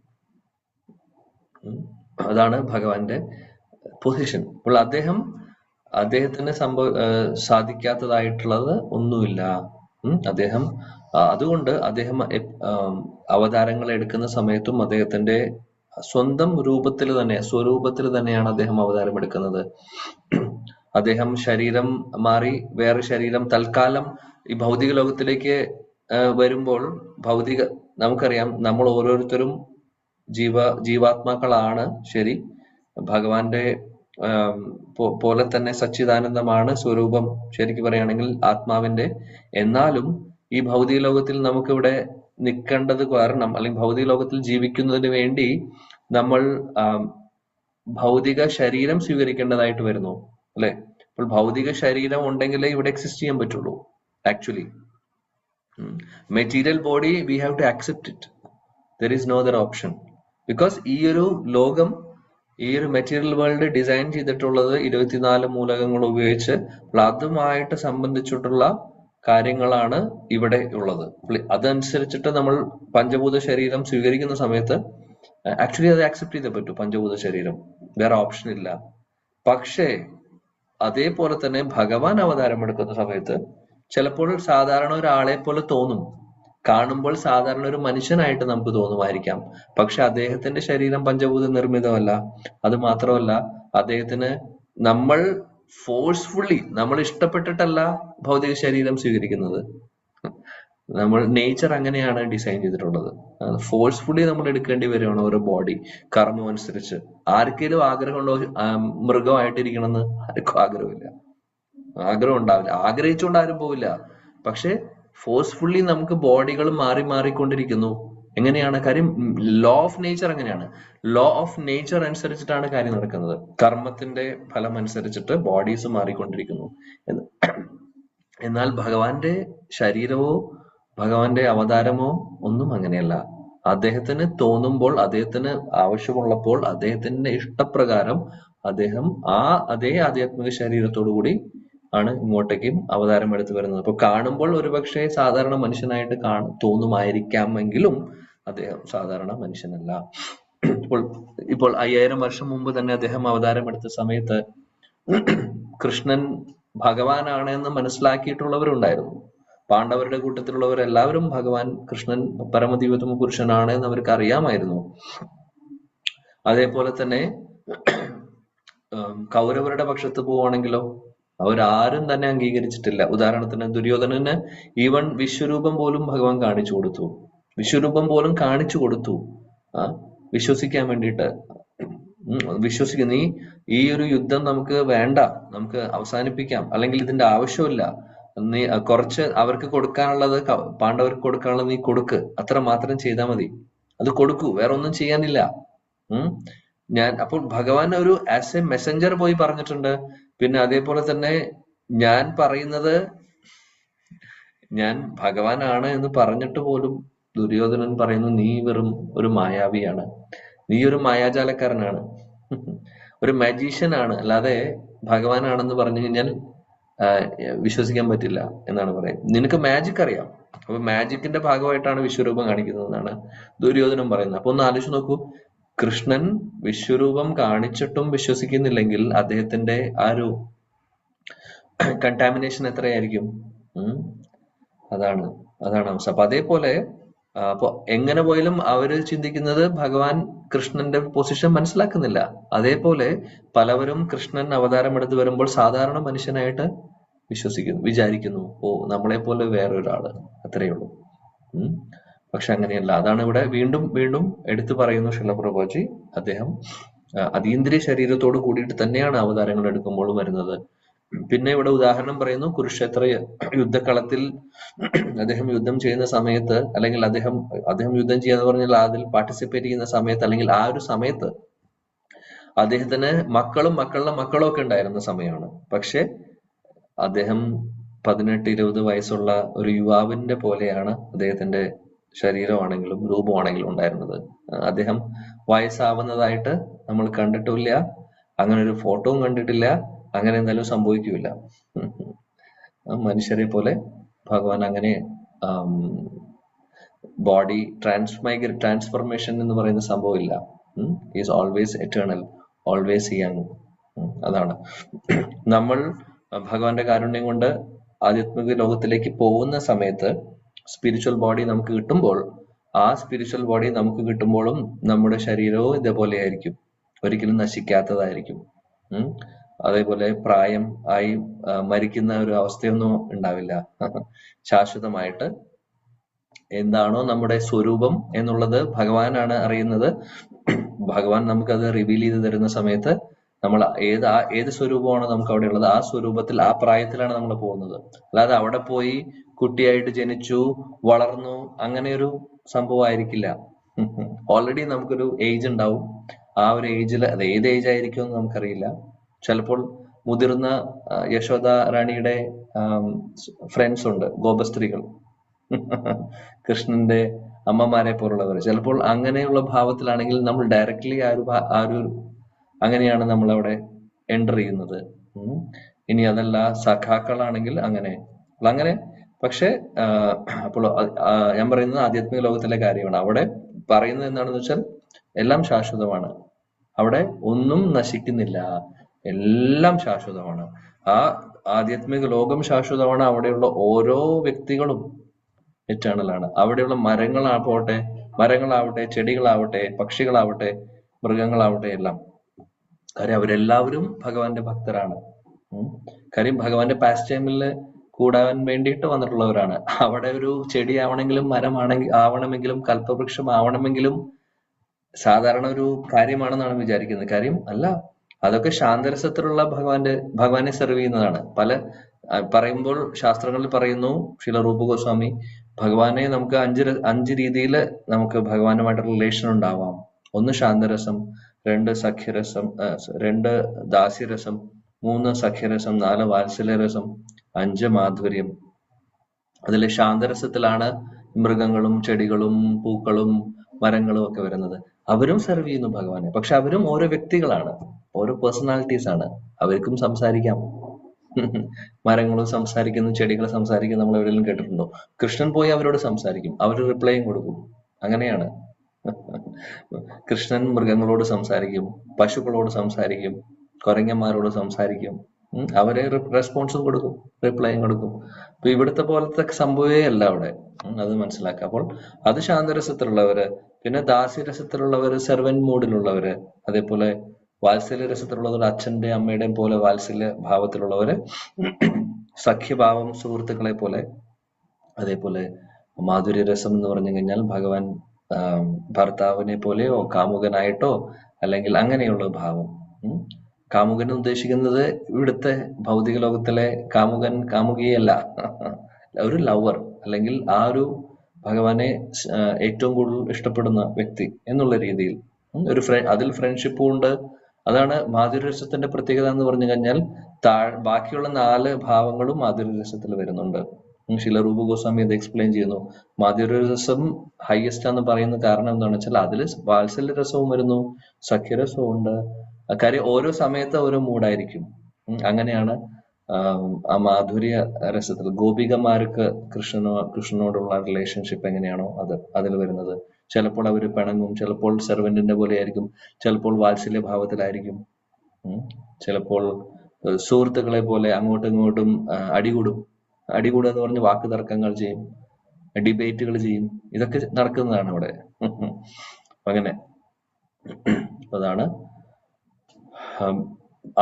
അതാണ് ഭഗവാന്റെ പൊസിഷൻ. അപ്പോൾ അദ്ദേഹത്തിന് സാധിക്കാത്തതായിട്ടുള്ളത് ഒന്നുമില്ല. അതുകൊണ്ട് അദ്ദേഹം അവതാരങ്ങൾ എടുക്കുന്ന സമയത്തും അദ്ദേഹത്തിന്റെ സ്വന്തം സ്വരൂപത്തിൽ തന്നെയാണ് അദ്ദേഹം അവതാരം എടുക്കുന്നത്. അദ്ദേഹം ശരീരം മാറി വേറെ ശരീരം തൽക്കാലം ഈ ഭൗതിക ലോകത്തിലേക്ക് വരുമ്പോൾ, നമുക്കറിയാം നമ്മൾ ഓരോരുത്തരും ജീവാത്മാക്കളാണ്. ശരി, ഭഗവാന്റെ പോലെ തന്നെ സച്ചിദാനന്ദമാണ് സ്വരൂപം ശരിക്കും പറയുകയാണെങ്കിൽ ആത്മാവിന്റെ. എന്നാലും ഈ ഭൗതിക ലോകത്തിൽ നമുക്കിവിടെ നിൽക്കേണ്ടത് കാരണം, അല്ലെങ്കിൽ ഭൗതിക ലോകത്തിൽ ജീവിക്കുന്നതിന് വേണ്ടി നമ്മൾ ഭൗതിക ശരീരം സ്വീകരിക്കേണ്ടതായിട്ട് വരുന്നു, അല്ലെ? അപ്പോൾ ഭൗതിക ശരീരം ഉണ്ടെങ്കിലേ ഇവിടെ എക്സിസ്റ്റ് ചെയ്യാൻ പറ്റുള്ളൂ. Actually material body we have to accept it. There is no other option. Because ഈ ഒരു ലോകം, ഈ ഒരു മെറ്റീരിയൽ വേൾഡ് ഡിസൈൻ ചെയ്തിട്ടുള്ളത് 24 മൂലകങ്ങൾ ഉപയോഗിച്ച് അതുമായിട്ട് സംബന്ധിച്ചിട്ടുള്ള കാര്യങ്ങളാണ് ഇവിടെ ഉള്ളത്. അതനുസരിച്ചിട്ട് നമ്മൾ പഞ്ചഭൂത ശരീരം സ്വീകരിക്കുന്ന സമയത്ത് ആക്ച്വലി അത് ആക്സെപ്റ്റ് ചെയ്തേ പറ്റൂ. പഞ്ചഭൂത ശരീരം, വേറെ ഓപ്ഷൻ ഇല്ല. പക്ഷേ അതേപോലെ തന്നെ ഭഗവാൻ അവതാരം എടുക്കുന്ന സമയത്ത് ചിലപ്പോൾ സാധാരണ ഒരാളെ പോലെ തോന്നും, കാണുമ്പോൾ സാധാരണ ഒരു മനുഷ്യനായിട്ട് നമുക്ക് തോന്നുമായിരിക്കാം. പക്ഷെ അദ്ദേഹത്തിന്റെ ശരീരം പഞ്ചഭൂത നിർമ്മിതമല്ല. അത് മാത്രമല്ല, അദ്ദേഹത്തിന് നമ്മൾ ഫോഴ്സ്ഫുള്ളി, നമ്മൾ ഇഷ്ടപ്പെട്ടിട്ടല്ല ഭൗതിക ശരീരം സ്വീകരിക്കുന്നത്. നമ്മൾ നേച്ചർ അങ്ങനെയാണ് ഡിസൈൻ ചെയ്തിട്ടുള്ളത്. ഫോഴ്സ്ഫുള്ളി നമ്മൾ എടുക്കേണ്ടി വരികയാണ് ഓരോ ബോഡി കർമ്മം അനുസരിച്ച്. ആർക്കെങ്കിലും ആഗ്രഹമുണ്ടോ മൃഗമായിട്ടിരിക്കണം എന്ന്? ആർക്കും ആഗ്രഹമില്ല, ആഗ്രഹം ഉണ്ടാവില്ല. ആഗ്രഹിച്ചുകൊണ്ട് ആരും പോവില്ല. പക്ഷെ ഫോഴ്സ്ഫുള്ളി നമുക്ക് ബോഡികൾ മാറി മാറിക്കൊണ്ടിരിക്കുന്നു. എങ്ങനെയാണ് കാര്യം? ലോ ഓഫ് നേച്ചർ അങ്ങനെയാണ്. ലോ ഓഫ് നേച്ചർ അനുസരിച്ചിട്ടാണ് കാര്യം നടക്കുന്നത്. കർമ്മത്തിന്റെ ഫലം അനുസരിച്ചിട്ട് ബോഡീസ് മാറിക്കൊണ്ടിരിക്കുന്നു. എന്നാൽ ഭഗവാന്റെ ശരീരമോ ഭഗവാന്റെ അവതാരമോ ഒന്നും അങ്ങനെയല്ല. അദ്ദേഹത്തിന് തോന്നുമ്പോൾ, അദ്ദേഹത്തിന് ആവശ്യമുള്ളപ്പോൾ, അദ്ദേഹത്തിന്റെ ഇഷ്ടപ്രകാരം അദ്ദേഹം അതേ ആധ്യാത്മിക ശരീരത്തോടു കൂടി ആണ് ഇങ്ങോട്ടേക്കും അവതാരം എടുത്തു വരുന്നത്. അപ്പൊ കാണുമ്പോൾ ഒരുപക്ഷെ സാധാരണ മനുഷ്യനായിട്ട് തോന്നുമായിരിക്കാമെങ്കിലും അദ്ദേഹം സാധാരണ മനുഷ്യനല്ല. ഇപ്പോൾ 5000 വർഷം മുമ്പ് തന്നെ അദ്ദേഹം അവതാരം എടുത്ത സമയത്ത് കൃഷ്ണൻ ഭഗവാനാണ് എന്ന് മനസ്സിലാക്കിയിട്ടുള്ളവരുണ്ടായിരുന്നു. പാണ്ഡവരുടെ കൂട്ടത്തിലുള്ളവരെല്ലാവരും ഭഗവാൻ കൃഷ്ണൻ പരമദിവ്യതമ പുരുഷനാണ് എന്ന് അവർക്ക് അറിയാമായിരുന്നു. അതേപോലെ തന്നെ കൗരവരുടെ പക്ഷത്ത് പോവുകയാണെങ്കിലോ അവരാരും തന്നെ അംഗീകരിച്ചിട്ടില്ല. ഉദാഹരണത്തിന് ദുര്യോധനന് ഈവൻ വിശ്വരൂപം പോലും ഭഗവാൻ കാണിച്ചു കൊടുത്തു. വിശ്വരൂപം പോലും കാണിച്ചു കൊടുത്തു വിശ്വസിക്കാൻ വേണ്ടിയിട്ട്. വിശ്വസിക്കുക, നീ ഈ ഒരു യുദ്ധം നമുക്ക് വേണ്ട, നമുക്ക് അവസാനിപ്പിക്കാം, അല്ലെങ്കിൽ ഇതിന്റെ ആവശ്യമില്ല, നീ കുറച്ച് അവർക്ക് കൊടുക്കാനുള്ളത്, പാണ്ഡവർക്ക് കൊടുക്കാനുള്ളത് നീ കൊടുക്ക്, അത്ര മാത്രം ചെയ്താൽ മതി, അത് കൊടുക്കൂ, വേറെ ഒന്നും ചെയ്യാനില്ല. അപ്പോൾ ഭഗവാൻ ഒരു ആസ് എ മെസ്സഞ്ചർ പോയി പറഞ്ഞിട്ടുണ്ട്. പിന്നെ അതേപോലെ തന്നെ ഞാൻ പറയുന്നത്, ഞാൻ ഭഗവാനാണ് എന്ന് പറഞ്ഞിട്ട് പോലും ദുര്യോധനൻ പറയുന്നു നീ വെറും ഒരു മായാവിയാണ്, നീ ഒരു മായാജാലക്കാരനാണ്, ഒരു മാജീഷ്യൻ ആണ്, അല്ലാതെ ഭഗവാനാണെന്ന് പറഞ്ഞു കഴിഞ്ഞാൽ വിശ്വസിക്കാൻ പറ്റില്ല എന്നാണ് പറയുന്നത്. നിനക്ക് മാജിക് അറിയാം, അപ്പൊ മാജിക്കിന്റെ ഭാഗമായിട്ടാണ് വിശ്വരൂപം കാണിക്കുന്നതെന്നാണ് ദുര്യോധനൻ പറയുന്നത്. അപ്പൊ ഒന്ന് ആലോചിച്ച് നോക്കൂ, കൃഷ്ണൻ വിശ്വരൂപം കാണിച്ചിട്ടും വിശ്വസിക്കുന്നില്ലെങ്കിൽ അദ്ദേഹത്തിന്റെ ആ ഒരു കണ്ടാമിനേഷൻ എത്രയായിരിക്കും? അതാണ് അവസ്ഥ. അപ്പൊ അതേപോലെ അപ്പൊ എങ്ങനെ പോയാലും അവര് ചിന്തിക്കുന്നത് ഭഗവാൻ കൃഷ്ണന്റെ പൊസിഷൻ മനസ്സിലാക്കുന്നില്ല. അതേപോലെ പലവരും കൃഷ്ണൻ അവതാരം എടുത്ത് വരുമ്പോൾ സാധാരണ മനുഷ്യനായിട്ട് വിചാരിക്കുന്നു, ഓ നമ്മളെ പോലെ വേറൊരാള്, അത്രയേ ഉള്ളൂ. പക്ഷെ അങ്ങനെയല്ല. അതാണ് ഇവിടെ വീണ്ടും വീണ്ടും എടുത്തു പറയുന്നു ശ്രീല പ്രഭുജി. അദ്ദേഹം അതീന്ദ്രിയ ശരീരത്തോട് കൂടിയിട്ട് തന്നെയാണ് അവതാരങ്ങൾ എടുക്കുമ്പോൾ വരുന്നത്. പിന്നെ ഇവിടെ ഉദാഹരണം പറയുന്നു, കുരുക്ഷേത്ര യുദ്ധക്കളത്തിൽ അദ്ദേഹം യുദ്ധം ചെയ്യുന്ന സമയത്ത്, അല്ലെങ്കിൽ അദ്ദേഹം യുദ്ധം ചെയ്യാന്ന് പറഞ്ഞാൽ അതിൽ പാർട്ടിസിപ്പേറ്റ് ചെയ്യുന്ന സമയത്ത്, അല്ലെങ്കിൽ ആ ഒരു സമയത്ത് അദ്ദേഹത്തിന് മക്കളും മക്കളുടെ മക്കളും ഒക്കെ ഉണ്ടായിരുന്ന സമയമാണ്. പക്ഷെ അദ്ദേഹം 18-20 വയസ്സുള്ള ഒരു യുവാവിന്റെ പോലെയാണ് അദ്ദേഹത്തിന്റെ ശരീരമാണെങ്കിലും രൂപമാണെങ്കിലും ഉണ്ടായിരുന്നത്. അദ്ദേഹം വയസ്സാവുന്നതായിട്ട് നമ്മൾ കണ്ടിട്ടില്ല, അങ്ങനെ ഒരു ഫോട്ടോയും കണ്ടിട്ടില്ല, അങ്ങനെ എന്തായാലും സംഭവിക്കില്ല. മനുഷ്യരെ പോലെ ഭഗവാൻ അങ്ങനെ ബോഡി ട്രാൻസ്ഫർമേഷൻ എന്ന് പറയുന്ന സംഭവമില്ല. Is always eternal, always young. അതാണ് നമ്മൾ ഭഗവാന്റെ കാരുണ്യം കൊണ്ട് ആധ്യാത്മിക ലോകത്തിലേക്ക് പോകുന്ന സമയത്ത് സ്പിരിച്വൽ ബോഡി നമുക്ക് കിട്ടുമ്പോൾ, ആ സ്പിരിച്വൽ ബോഡി നമുക്ക് കിട്ടുമ്പോഴും നമ്മുടെ ശരീരവും ഇതേപോലെ ആയിരിക്കും, ഒരിക്കലും നശിക്കാത്തതായിരിക്കും. അതേപോലെ പ്രായം ആയി മരിക്കുന്ന ഒരു അവസ്ഥയൊന്നും ഉണ്ടാവില്ല. ശാശ്വതമായിട്ട് എന്താണോ നമ്മുടെ സ്വരൂപം എന്നുള്ളത് ഭഗവാനാണ് അറിയുന്നത്. ഭഗവാൻ നമുക്കത് റിവീൽ ചെയ്ത് തരുന്ന സമയത്ത് നമ്മൾ ഏത് സ്വരൂപമാണോ നമുക്ക് അവിടെ ഉള്ളത്, ആ സ്വരൂപത്തിൽ ആ പ്രായത്തിലാണ് നമ്മൾ പോകുന്നത്. അല്ലാതെ അവിടെ പോയി കുട്ടിയായിട്ട് ജനിച്ചു വളർന്നു അങ്ങനെ ഒരു സംഭവം ആയിരിക്കില്ല. ഓൾറെഡി നമുക്കൊരു ഏജ് ഉണ്ടാവും. ആ ഒരു ഏജിൽ, അത് ഏത് ഏജ് ആയിരിക്കും എന്ന് നമുക്കറിയില്ല. ചിലപ്പോൾ മുതിർന്ന യശോദ റാണിയുടെ ഫ്രണ്ട്സ് ഉണ്ട്, ഗോപസ്ത്രീകൾ, കൃഷ്ണന്റെ അമ്മമാരെ പോലുള്ളവർ. ചിലപ്പോൾ അങ്ങനെയുള്ള ഭാവത്തിലാണെങ്കിൽ നമ്മൾ ഡയറക്ട്ലി ആ ഒരു അങ്ങനെയാണ് നമ്മൾ അവിടെ എൻ്റർ ചെയ്യുന്നത്. ഇനി അതല്ല സഖാക്കളാണെങ്കിൽ അങ്ങനെ പക്ഷെ അപ്പോൾ ഞാൻ പറയുന്നത് ആധ്യാത്മിക ലോകത്തിലെ കാര്യമാണ്. അവിടെ പറയുന്നത് എന്താണെന്ന് വെച്ചാൽ എല്ലാം ശാശ്വതമാണ്. അവിടെ ഒന്നും നശിക്കുന്നില്ല, എല്ലാം ശാശ്വതമാണ്. ആ ആധ്യാത്മിക ലോകം ശാശ്വതമാണ്. അവിടെയുള്ള ഓരോ വ്യക്തികളും എറ്റേണൽ ആണ്. അവിടെയുള്ള മരങ്ങളാവട്ടെ, ചെടികളാവട്ടെ, പക്ഷികളാവട്ടെ, മൃഗങ്ങളാവട്ടെ, എല്ലാം. കാര്യം അവരെല്ലാവരും ഭഗവാന്റെ ഭക്തരാണ്. കാര്യം ഭഗവാന്റെ പാസ്റ്റ് ടൈമിൽ കൂടാൻ വേണ്ടിയിട്ട് വന്നിട്ടുള്ളവരാണ്. അവിടെ ഒരു ചെടി ആവണമെങ്കിലും ആവണമെങ്കിലും കൽപ്പവൃക്ഷം ആവണമെങ്കിലും സാധാരണ ഒരു കാര്യമാണെന്നാണ് വിചാരിക്കുന്നത്. കാര്യം അല്ല, അതൊക്കെ ശാന്തരസത്തിലുള്ള ഭഗവാനെ സെർവ് ചെയ്യുന്നതാണ്. പറയുമ്പോൾ ശാസ്ത്രങ്ങളിൽ പറയുന്നു, ശ്രീല റൂപ ഗോസ്വാമി, ഭഗവാനെ നമുക്ക് അഞ്ച് രീതിയിൽ നമുക്ക് ഭഗവാനുമായിട്ട് റിലേഷൻ ഉണ്ടാവാം. 1 ശാന്തരസം, 2 സഖ്യരസം, 2 ദാസ്യരസം, 3 സഖ്യരസം, 4 വാത്സല്യരസം, 5 മാധുര്യം. അതിലെ ശാന്തരസത്തിലാണ് മൃഗങ്ങളും ചെടികളും പൂക്കളും മരങ്ങളും ഒക്കെ വരുന്നത്. അവരും സെർവ് ചെയ്യുന്നു ഭഗവാനെ. പക്ഷെ അവരും ഓരോ വ്യക്തികളാണ്, ഓരോ പേഴ്സണാലിറ്റീസ് ആണ്. അവർക്കും സംസാരിക്കാം. മരങ്ങളും സംസാരിക്കുന്നു, ചെടികൾ സംസാരിക്കുന്നു. നമ്മൾ എവിടെയെങ്കിലും കേട്ടിട്ടുണ്ടോ? കൃഷ്ണൻ പോയി അവരോട് സംസാരിക്കും, അവർ റിപ്ലൈയും കൊടുക്കും. അങ്ങനെയാണ്. കൃഷ്ണൻ മൃഗങ്ങളോട് സംസാരിക്കും, പശുക്കളോട് സംസാരിക്കും, കുരങ്ങന്മാരോട് സംസാരിക്കും. അവരെ റെസ്പോൺസും കൊടുക്കും, റിപ്ലൈയും കൊടുക്കും. അപ്പൊ ഇവിടുത്തെ പോലത്തെ സംഭവമേ അല്ല അവിടെ. അത് മനസ്സിലാക്കുക. അപ്പോൾ അത് ശാന്തരസത്തിലുള്ളവര്, പിന്നെ ദാസ്യരസത്തിലുള്ളവര്, സെർവൻ മൂഡിലുള്ളവര്, അതേപോലെ വാത്സല്യ രസത്തിലുള്ളവർ, അച്ഛന്റെയും അമ്മയുടെയും പോലെ വാത്സല്യ ഭാവത്തിലുള്ളവര്, സഖ്യഭാവം സുഹൃത്തുക്കളെ പോലെ, അതേപോലെ മാധുര്യ രസം എന്ന് പറഞ്ഞു കഴിഞ്ഞാൽ ഭഗവാൻ ഭർത്താവിനെ പോലെയോ കാമുകനായിട്ടോ അല്ലെങ്കിൽ അങ്ങനെയുള്ള ഭാവം. കാമുകൻ ഉദ്ദേശിക്കുന്നത് ഇവിടുത്തെ ഭൗതിക ലോകത്തിലെ കാമുകിയല്ല, ഒരു ലവർ, അല്ലെങ്കിൽ ആ ഒരു ഭഗവാനെ ഏറ്റവും കൂടുതൽ ഇഷ്ടപ്പെടുന്ന വ്യക്തി എന്നുള്ള രീതിയിൽ അതിൽ ഫ്രണ്ട്ഷിപ്പും ഉണ്ട്. അതാണ് മാധുര്യരസത്തിന്റെ പ്രത്യേകത എന്ന് പറഞ്ഞു കഴിഞ്ഞാൽ ബാക്കിയുള്ള 4 ഭാവങ്ങളും മാധുര്യരസത്തിൽ വരുന്നുണ്ട്. ശ്രീല റൂപ ഗോസ്വാമി അത് എക്സ്പ്ലെയിൻ ചെയ്യുന്നു. മാധുര്യരസം ഹയസ്റ്റ് എന്ന് പറയുന്ന കാരണം എന്താണെന്ന് വെച്ചാൽ അതിൽ വാത്സല്യരസവും വരുന്നു, സഖ്യരസവും ഉണ്ട്. കാര്യം ഓരോ സമയത്ത് ഓരോ മൂഡായിരിക്കും. അങ്ങനെയാണ് ആ മാധുര്യ രസത്തിൽ ഗോപികമാർക്ക് കൃഷ്ണനോടുള്ള റിലേഷൻഷിപ്പ് എങ്ങനെയാണോ അതിൽ വരുന്നത്. ചിലപ്പോൾ അവർ പിണങ്ങും, ചിലപ്പോൾ സെർവന്റിന്റെ പോലെ ആയിരിക്കും, ചിലപ്പോൾ വാത്സല്യ ഭാവത്തിലായിരിക്കും, ചിലപ്പോൾ സുഹൃത്തുക്കളെ പോലെ അങ്ങോട്ടും ഇങ്ങോട്ടും അടികൂടുക എന്ന് പറഞ്ഞ് വാക്ക് തർക്കങ്ങൾ ചെയ്യും, ഡിബേറ്റുകൾ ചെയ്യും. ഇതൊക്കെ നടക്കുന്നതാണ് അവിടെ. അങ്ങനെ അതാണ്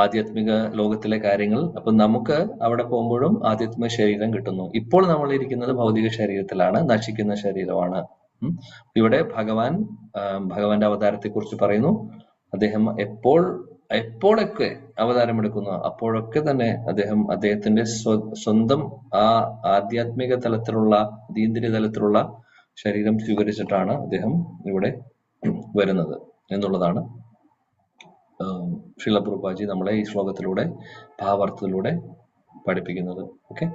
ആധ്യാത്മിക ലോകത്തിലെ കാര്യങ്ങൾ. അപ്പൊ നമുക്ക് അവിടെ പോകുമ്പോഴും ആധ്യാത്മിക ശരീരം കിട്ടുന്നു. ഇപ്പോൾ നമ്മൾ ഇരിക്കുന്നത് ഭൗതിക ശരീരത്തിലാണ്, നശിക്കുന്ന ശരീരമാണ്. ഇവിടെ ഭഗവാന്റെ അവതാരത്തെ കുറിച്ച് പറയുന്നു. അദ്ദേഹം എപ്പോഴൊക്കെ അവതാരമെടുക്കുന്നു അപ്പോഴൊക്കെ തന്നെ അദ്ദേഹത്തിന്റെ സ്വന്തം ആ ആധ്യാത്മിക തലത്തിലുള്ള അതീന്ദ്രിയ തലത്തിലുള്ള ശരീരം സ്വീകരിച്ചിട്ടാണ് അദ്ദേഹം ഇവിടെ വരുന്നത് എന്നുള്ളതാണ് ശ്രീല പ്രഭുപാദി നമ്മളെ ഈ ശ്ലോകത്തിലൂടെ ഭാവാർത്ഥത്തിലൂടെ പഠിപ്പിക്കുന്നത്. ഓക്കെ,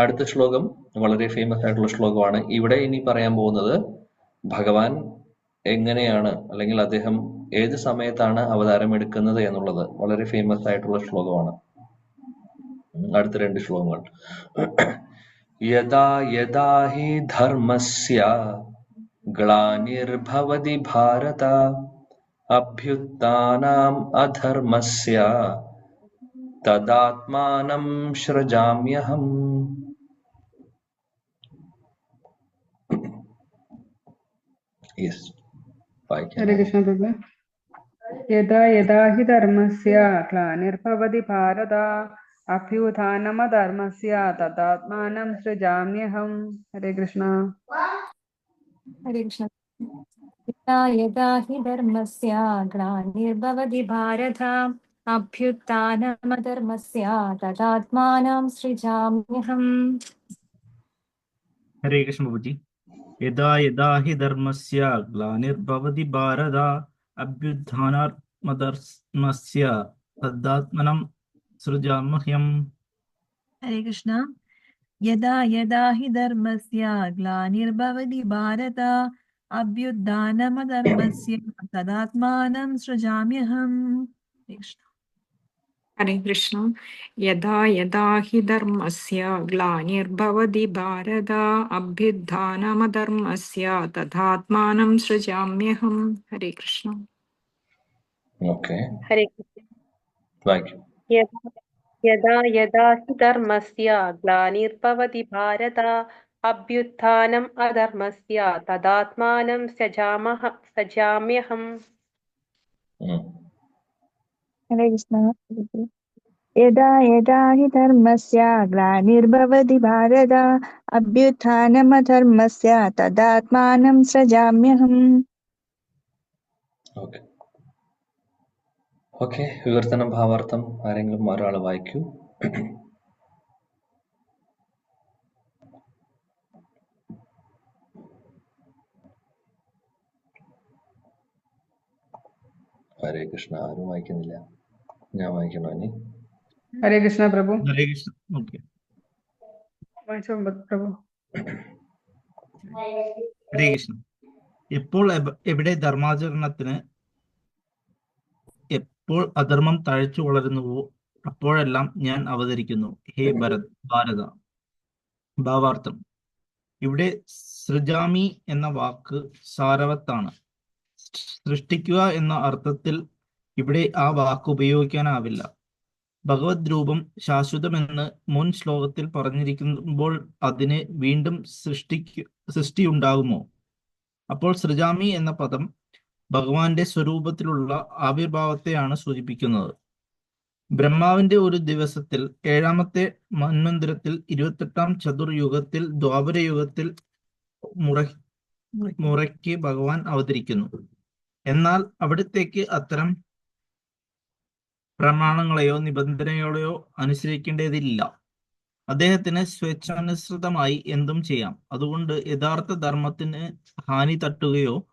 അടുത്ത ശ്ലോകം വളരെ ഫേമസ് ആയിട്ടുള്ള ശ്ലോകമാണ്. ഇവിടെ ഇനി പറയാൻ പോകുന്നത് ഭഗവാൻ എങ്ങനെയാണ്, അല്ലെങ്കിൽ അദ്ദേഹം ഏത് സമയത്താണ് അവതാരം എടുക്കുന്നത് എന്നുള്ളത് വളരെ ഫേമസ് ആയിട്ടുള്ള ശ്ലോകമാണ്. അടുത്ത 2 ശ്ലോകങ്ങൾ. യദാ യദാ ഹി ധർമ്മസ്യ ഗ്ലാനിർഭവതി ഭാരത അഭ്യുത്ഥാനം അധർമ്മസ്യ തദാത്മാനം സൃജാമ്യഹം. ഹരേ കൃഷ്ണ പ്രഭു. യദാ യദാ ഹി ധർമ്മസ്യ ഗ്ലാനിർഭവതി ഭാരത അഭ്യുത്ഥാനമധർമ്മസ്യ തദാത്മാനം സൃജാമ്യഹം. ഹരേ കൃഷ്ണ. ഹരേ കൃഷ്ണ. യദാ യദാ ഹി ധർമ്മസ്യ ഗ്ലാനിർഭവതി ഭാരത അഭ്യുത്ഥാനമധർമ്മസ്യ തദാത്മാനം സൃജാമ്യഹം. ഹരേ കൃഷ്ണ പ്രഭുജി. യദാ യദാ ഹി ധർമ്മസ്യ ഗ്ലാനിർഭവതി ഭാരത അഭ്യുത്ഥാനമധർമ്മസ്യ തദാത്മാനം സൃജാമ്യഹം. ഹരേ കൃഷ്ണ. യദാ യദാ ഹി ധർമ്മസ്യ ഗ്ലാനിർഭവതി ഭാരത അഭ്യുത്ഥാനമധർമ്മസ്യ തദാത്മാനം സൃജാമ്യഹം. ഹരേ കൃഷ്ണ. ഹരേ കൃഷ്ണ. യഥാ യഥാ ഹി ധർമ്മസ്യ ഗ്ലാനിർഭവതി ഭാരത അഭ്യുത്ഥാനമധർമ്മസ്യ തഥാത്മാനം സൃജാമ്യഹം. ഹരേ കൃഷ്ണ. ഓക്കെ, ഹരേ കൃഷ്ണ. വായിക്കും. യഥാ യഥാ യഥാ ഹി ധർമ്മസ്യ ഗ്ലാനിർഭവതി ഭാരത അഭ്യുത്ഥാനം അധർമ്മസ്യ തദാത്മാനം സജാമ്യഹം. ഹരേ കൃഷ്ണ. യഥാ യഥാ ഹി ധർമ്മസ്യ ഗ്ലാനിർഭവതി ഭാരത അഭ്യുത്ഥാനമധർമ്മസ്യ തദാത്മാനം സൃജാമ്യഹം. ഓക്കെ ഓക്കെ, വിവർത്തനം ഭാവാർത്ഥം ആരെങ്കിലും ഒരാൾ വായിക്കൂ. ഹരേ കൃഷ്ണ. ആരും വായിക്കുന്നില്ല. ഞാൻ വായിക്കണോ ഇനി? ഹരേ കൃഷ്ണ പ്രഭു. ഹരേ കൃഷ്ണ. ഓക്കെ, വായിച്ചോ പ്രഭു. ഹരേ കൃഷ്ണ. എപ്പോൾ എവിടെ ധർമാചരണത്തിന് എപ്പോൾ അധർമ്മം തഴച്ചു വളരുന്നുവോ അപ്പോഴെല്ലാം ഞാൻ അവതരിക്കുന്നു, ഹേ ഭാരത. ഭാവാർത്ഥം: ഇവിടെ സൃജാമി എന്ന വാക്ക് സാരവത്താണ്. സൃഷ്ടിക്കുക എന്ന അർത്ഥത്തിൽ ഇവിടെ ആ വാക്ക് ഉപയോഗിക്കാനാവില്ല. ഭഗവത് രൂപം ശാശ്വതമെന്ന് മുൻ ശ്ലോകത്തിൽ പറഞ്ഞിരിക്കുമ്പോൾ അതിന് വീണ്ടും സൃഷ്ടിയുണ്ടാകുമോ? അപ്പോൾ സൃജാമി എന്ന പദം ഭഗവാന്റെ സ്വരൂപത്തിലുള്ള ആവിർഭാവത്തെയാണ് സൂചിപ്പിക്കുന്നത്. ബ്രഹ്മാവിന്റെ ഒരു ദിവസത്തിൽ 7ാമത്തെ മന്വന്തരത്തിൽ 28ാം ചതുർയുഗത്തിൽ ദ്വാപരയുഗത്തിൽ മുറയ്ക്ക് ഭഗവാൻ അവതരിക്കുന്നു. എന്നാൽ അവിടത്തേക്ക് അത്തരം പ്രമാണങ്ങളെയോ നിബന്ധനകളെയോ അനുസരിക്കേണ്ടതില്ല. അദ്ദേഹത്തിന് സ്വേച്ഛാനുസൃതമായി എന്തും ചെയ്യാം. അതുകൊണ്ട് യഥാർത്ഥ ധർമ്മത്തിന് ഹാനി തട്ടുകയോ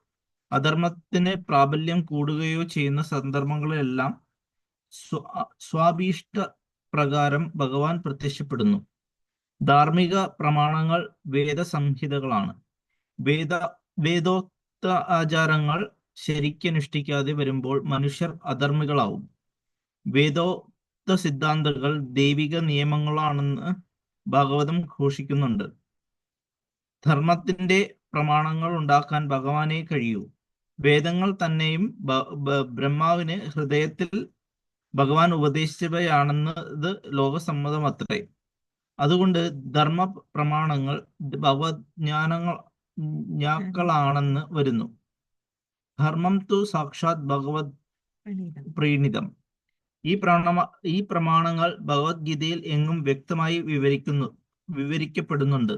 അധർമ്മത്തിന് പ്രാബല്യം കൂടുകയോ ചെയ്യുന്ന സന്ദർഭങ്ങളിലെല്ലാം സ്വാഭീഷ്ട പ്രകാരം ഭഗവാൻ പ്രത്യക്ഷപ്പെടുന്നു. ധാർമ്മിക പ്രമാണങ്ങൾ വേദസംഹിതകളാണ്. വേദോക്ത ആചാരങ്ങൾ ശരിക്കനുഷ്ഠിക്കാതെ വരുമ്പോൾ മനുഷ്യർ അധർമ്മികളാവും. വേദോക്ത സിദ്ധാന്തങ്ങൾ ദൈവിക നിയമങ്ങളാണെന്ന് ഭാഗവതം ഘോഷിക്കുന്നുണ്ട്. ധർമ്മത്തിന്റെ പ്രമാണങ്ങൾ ഉണ്ടാക്കാൻ ഭഗവാനെ കഴിയൂ. വേദങ്ങൾ തന്നെയും ബ്രഹ്മാവിന് ഹൃദയത്തിൽ ഭഗവാൻ ഉപദേശിച്ചവയാണെന്നത് ലോകസമ്മതമത്രേ. അതുകൊണ്ട് ധർമ്മ പ്രമാണങ്ങൾ ഭഗവത്ജ്ഞാനങ്ങളാണെന്ന് വരുന്നു. ധർമ്മം തു സാക്ഷാത് ഭഗവത് പ്രീണിതം. ഈ പ്രമാണങ്ങൾ ഭഗവത്ഗീതയിൽ എങ്ങും വ്യക്തമായി വിവരിക്കപ്പെടുന്നുണ്ട്.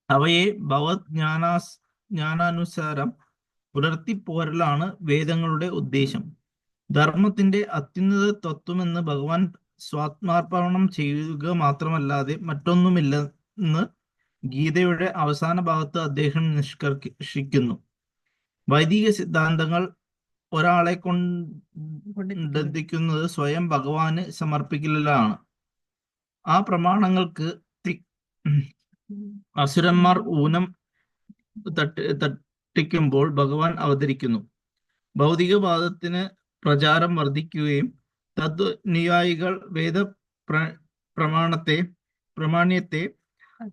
അവയെ ഭഗവത്ജ്ഞാനാനുസാരം പുലർത്തിപ്പോരലാണ് വേദങ്ങളുടെ ഉദ്ദേശം. ധർമ്മത്തിന്റെ അത്യുന്നത തത്വമെന്ന് ഭഗവാൻ സ്വാത്മാർപ്പണം ചെയ്യുക മാത്രമല്ലാതെ മറ്റൊന്നുമില്ലെന്ന് ഗീതയുടെ അവസാന ഭാഗത്ത് അദ്ദേഹം നിഷ്കർഷിക്കുന്നു. വൈദിക സിദ്ധാന്തങ്ങൾ ഒരാളെ കൊണ്ടെത്തിക്കുന്നത് സ്വയം ഭഗവാന് സമർപ്പിക്കലാണ്. ആ പ്രമാണങ്ങൾക്ക് അസുരന്മാർ ഊനം തട്ടിക്കുമ്പോൾ ഭഗവാൻ അവതരിക്കുന്നു. ഭൗതികവാദത്തിന് പ്രചാരം വർദ്ധിക്കുകയും തത്വനുയായികൾ പ്രമാണ്യത്തെ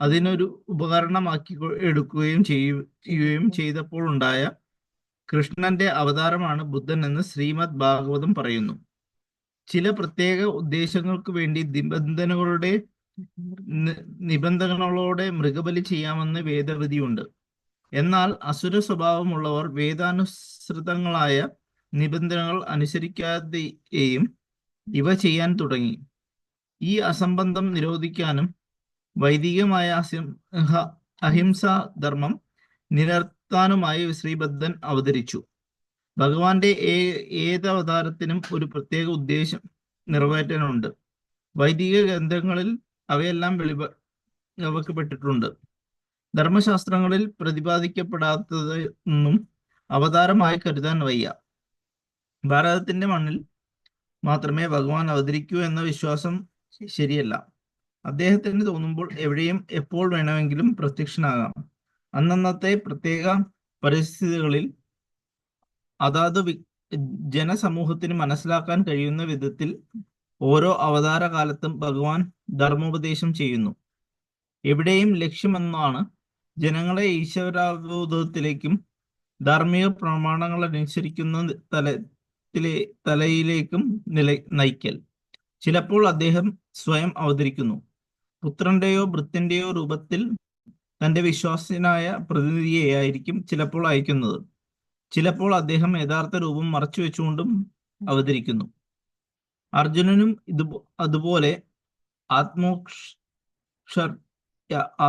അതിനൊരു ഉപകരണമാക്കി എടുക്കുകയും ചെയ്യുകയും ചെയ്തപ്പോൾ ഉണ്ടായ കൃഷ്ണന്റെ അവതാരമാണ് ബുദ്ധൻ എന്ന് ശ്രീമദ് ഭാഗവതം പറയുന്നു. ചില പ്രത്യേക ഉദ്ദേശങ്ങൾക്ക് വേണ്ടി നിബന്ധനകളോടെ മൃഗബലി ചെയ്യാമെന്ന് വേദവിധിയുണ്ട്. എന്നാൽ അസുര സ്വഭാവമുള്ളവർ വേദാനുസൃതങ്ങളായ നിബന്ധനകൾ അനുസരിക്കാതെയും ഇവ ചെയ്യാൻ തുടങ്ങി. ഈ അസംബന്ധം നിരോധിക്കാനും വൈദികമായ അഹിംസാ ധർമ്മം നിലനിർത്താനുമായി ശ്രീബുദ്ധൻ അവതരിച്ചു. ഭഗവാന്റെ ഏതവതാരത്തിനും ഒരു പ്രത്യേക ഉദ്ദേശം നിറവേറ്റാനുണ്ട്. വൈദിക ഗ്രന്ഥങ്ങളിൽ അവയെല്ലാം വെളിവാക്കപ്പെട്ടിട്ടുണ്ട്. ധർമ്മശാസ്ത്രങ്ങളിൽ പ്രതിപാദിക്കപ്പെടാത്തതൊന്നും അവതാരമായി കരുതാൻ വയ്യ. ഭാരതത്തിന്റെ മണ്ണിൽ മാത്രമേ ഭഗവാൻ അവതരിക്കൂ എന്ന വിശ്വാസം ശരിയല്ല. അദ്ദേഹത്തിന് തോന്നുമ്പോൾ എവിടെയും എപ്പോൾ വേണമെങ്കിലും പ്രത്യക്ഷനാകാം. അന്നന്നത്തെ പ്രത്യേക പരിസ്ഥിതികളിൽ അതാത് ജനസമൂഹത്തിന് മനസ്സിലാക്കാൻ കഴിയുന്ന വിധത്തിൽ ഓരോ അവതാര കാലത്തും ഭഗവാൻ ധർമ്മോപദേശം ചെയ്യുന്നു. എവിടെയും ലക്ഷ്യമെന്നാണ് ജനങ്ങളെ ഈശ്വരാവബോധത്തിലേക്കും ധാർമ്മിക പ്രമാണങ്ങളനുസരിക്കുന്ന തലയിലേക്കും നയിക്കൽ. ചിലപ്പോൾ അദ്ദേഹം സ്വയം അവതരിക്കുന്നു. പുത്രന്റെയോ ഭൃത്യന്റെയോ രൂപത്തിൽ തന്റെ വിശ്വാസനായ പ്രതിനിധിയെയായിരിക്കും ചിലപ്പോൾ അയക്കുന്നത്. ചിലപ്പോൾ അദ്ദേഹം യഥാർത്ഥ രൂപം മറച്ചുവെച്ചുകൊണ്ടും അവതരിക്കുന്നു. അർജുനനും അതുപോലെ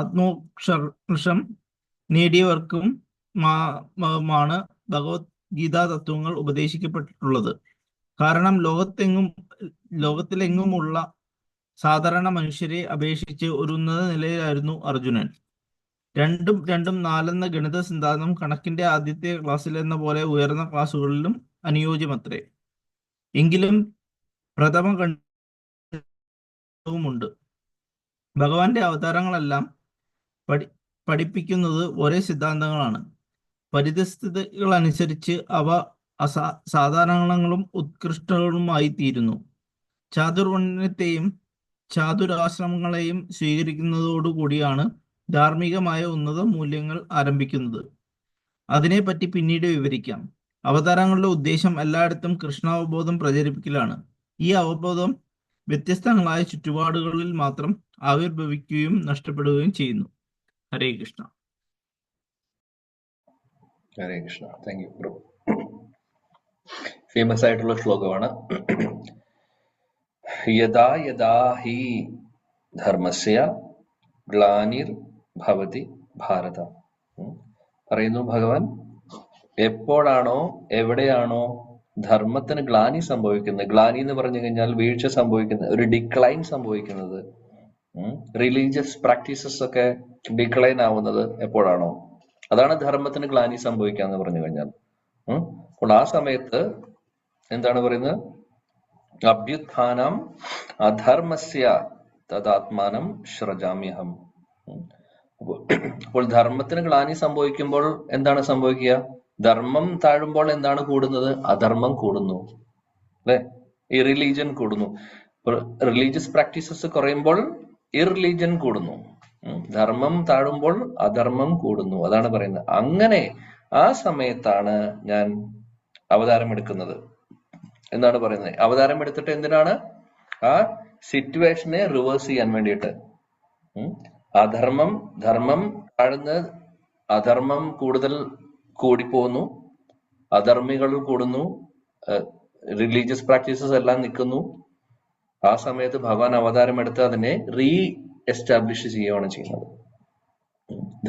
ആത്മോക്ഷർഷം നേടിയവർക്കും മാണ് ഭഗവത്ഗീതാ തത്വങ്ങൾ ഉപദേശിക്കപ്പെട്ടിട്ടുള്ളത്. കാരണം ലോകത്തിലെങ്ങുമുള്ള സാധാരണ മനുഷ്യരെ അപേക്ഷിച്ച് ഒരു ഉന്നത നിലയിലായിരുന്നു അർജുനൻ. 2 2 4 ഗണിത സിദ്ധാന്തം കണക്കിന്റെ ആദ്യത്തെ ക്ലാസ്സിൽ എന്ന പോലെ ഉയർന്ന ക്ലാസ്സുകളിലും അനുയോജ്യമത്രേ. എങ്കിലും പ്രഥമ ഗണിതവുമുണ്ട്. ഭഗവാന്റെ അവതാരങ്ങളെല്ലാം പഠിപ്പിക്കുന്നത് ഒരേ സിദ്ധാന്തങ്ങളാണ്. പരിതസ്ഥിതികളനുസരിച്ച് അവ സാധാരണങ്ങളും ഉത്കൃഷ്ടങ്ങളുമായി തീരുന്നു. ചാതുർവർണ്ണത്തെയും ചാതുരാശ്രമങ്ങളെയും സ്വീകരിക്കുന്നതോടുകൂടിയാണ് ധാർമ്മികമായ ഉന്നത മൂല്യങ്ങൾ ആരംഭിക്കുന്നത്. അതിനെപ്പറ്റി പിന്നീട് വിവരിക്കാം. അവതാരങ്ങളുടെ ഉദ്ദേശം എല്ലായിടത്തും കൃഷ്ണാവബോധം പ്രചരിപ്പിക്കലാണ്. ഈ അവബോധം വ്യത്യസ്തങ്ങളായ ചുറ്റുപാടുകളിൽ മാത്രം ആവിർഭവിക്കുകയും നഷ്ടപ്പെടുകയും ചെയ്യുന്നു. Hare Krishna. Hare Krishna. Thank you bro. Famous ആയിട്ടുള്ള ശ്ലോകമാണ്. യഥാ യഥാ ഹി ധർമ്മസ്യ ഗ്ലാനിർ ഭവതി ഭാരത. പറയുന്നു ഭഗവാൻ, എപ്പോഴാണോ എവിടെയാണോ ധർമ്മത്തിന് ഗ്ലാനി സംഭവിക്കുന്നത്, ഗ്ലാനി എന്ന് പറഞ്ഞു കഴിഞ്ഞാൽ വീഴ്ച സംഭവിക്കുന്നത്, ഒരു ഡിക്ലൈൻ സംഭവിക്കുന്നത്, റിലീജിയസ് പ്രാക്ടീസസ് ഒക്കെ ഡിക്ലൈൻ ആവുന്നത് എപ്പോഴാണോ, അതാണ് ധർമ്മത്തിന് ഗ്ലാനി സംഭവിക്കുക എന്ന് പറഞ്ഞു കഴിഞ്ഞാൽ. അപ്പോൾ ആ സമയത്ത് എന്താണ് പറയുന്നത്? അഭ്യുത്ഥാനം അധർമ്മസ്യ തദാത്മാനം സൃജാമ്യഹം. അപ്പോൾ ധർമ്മത്തിന് ഗ്ലാനി സംഭവിക്കുമ്പോൾ എന്താണ് സംഭവിക്കുക? ധർമ്മം താഴുമ്പോൾ എന്താണ് കൂടുന്നത്? അധർമ്മം കൂടുന്നു, അല്ലെ? ഇറിലീജിയൻ കൂടുന്നു. റിലീജിയസ് പ്രാക്ടീസസ് കുറയുമ്പോൾ ഇറിലീജിയൻ കൂടുന്നു. ധർമ്മം താഴുമ്പോൾ അധർമ്മം കൂടുന്നു. അതാണ് പറയുന്നത്. അങ്ങനെ ആ സമയത്താണ് ഞാൻ അവതാരം എടുക്കുന്നത് എന്നാണ് പറയുന്നത്. അവതാരം എടുത്തിട്ട് എന്തിനാണ്? ആ സിറ്റുവേഷനെ റിവേഴ്സ് ചെയ്യാൻ വേണ്ടിയിട്ട്. ധർമ്മം താഴ്ന്ന് അധർമ്മം കൂടുതൽ കൂടിപ്പോകുന്നു, അധർമ്മികൾ കൂടുന്നു, റിലീജിയസ് പ്രാക്ടീസസ് എല്ലാം നിൽക്കുന്നു. ആ സമയത്ത് ഭഗവാൻ അവതാരം എടുത്ത് അതിനെ എസ്റ്റാബ്ലിഷ് ചെയ്യുകയാണ് ചെയ്യുന്നത്.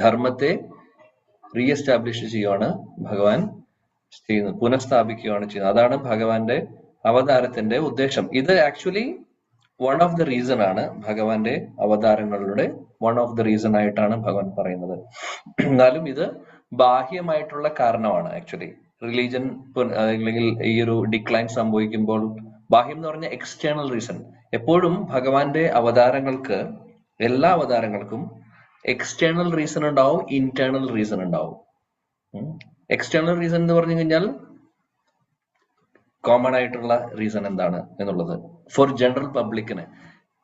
ധർമ്മത്തെ എസ്റ്റാബ്ലിഷ് ചെയ്യുകയാണ് ഭഗവാൻ ചെയ്യുന്നത്, പുനഃസ്ഥാപിക്കുകയാണ് ചെയ്യുന്നത്. അതാണ് ഭഗവാന്റെ അവതാരത്തിന്റെ ഉദ്ദേശം. ഇത് actually one of the reason ആണ്, ഭഗവാന്റെ അവതാരങ്ങളുടെ വൺ ഓഫ് ദ റീസൺ ആയിട്ടാണ് ഭഗവാൻ പറയുന്നത്. എന്നാലും ഇത് ബാഹ്യമായിട്ടുള്ള കാരണമാണ്. ആക്ച്വലി റിലീജിയൻ അല്ലെങ്കിൽ ഈ ഒരു ഡിക്ലൈൻ സംഭവിക്കുമ്പോൾ ബാഹ്യം എന്ന് പറഞ്ഞ എക്സ്റ്റേണൽ റീസൺ. എപ്പോഴും ഭഗവാന്റെ അവതാരങ്ങൾക്ക്, എല്ലാ അവതാരങ്ങൾക്കും എക്സ്റ്റേണൽ റീസൺ ഉണ്ടാവും, ഇന്റേണൽ റീസൺ ഉണ്ടാവും. എക്സ്റ്റേണൽ റീസൺ എന്ന് പറഞ്ഞു കഴിഞ്ഞാൽ കോമൺ ആയിട്ടുള്ള റീസൺ എന്താണ് എന്നുള്ളത് ഫോർ ജനറൽ പബ്ലിക്കിന്.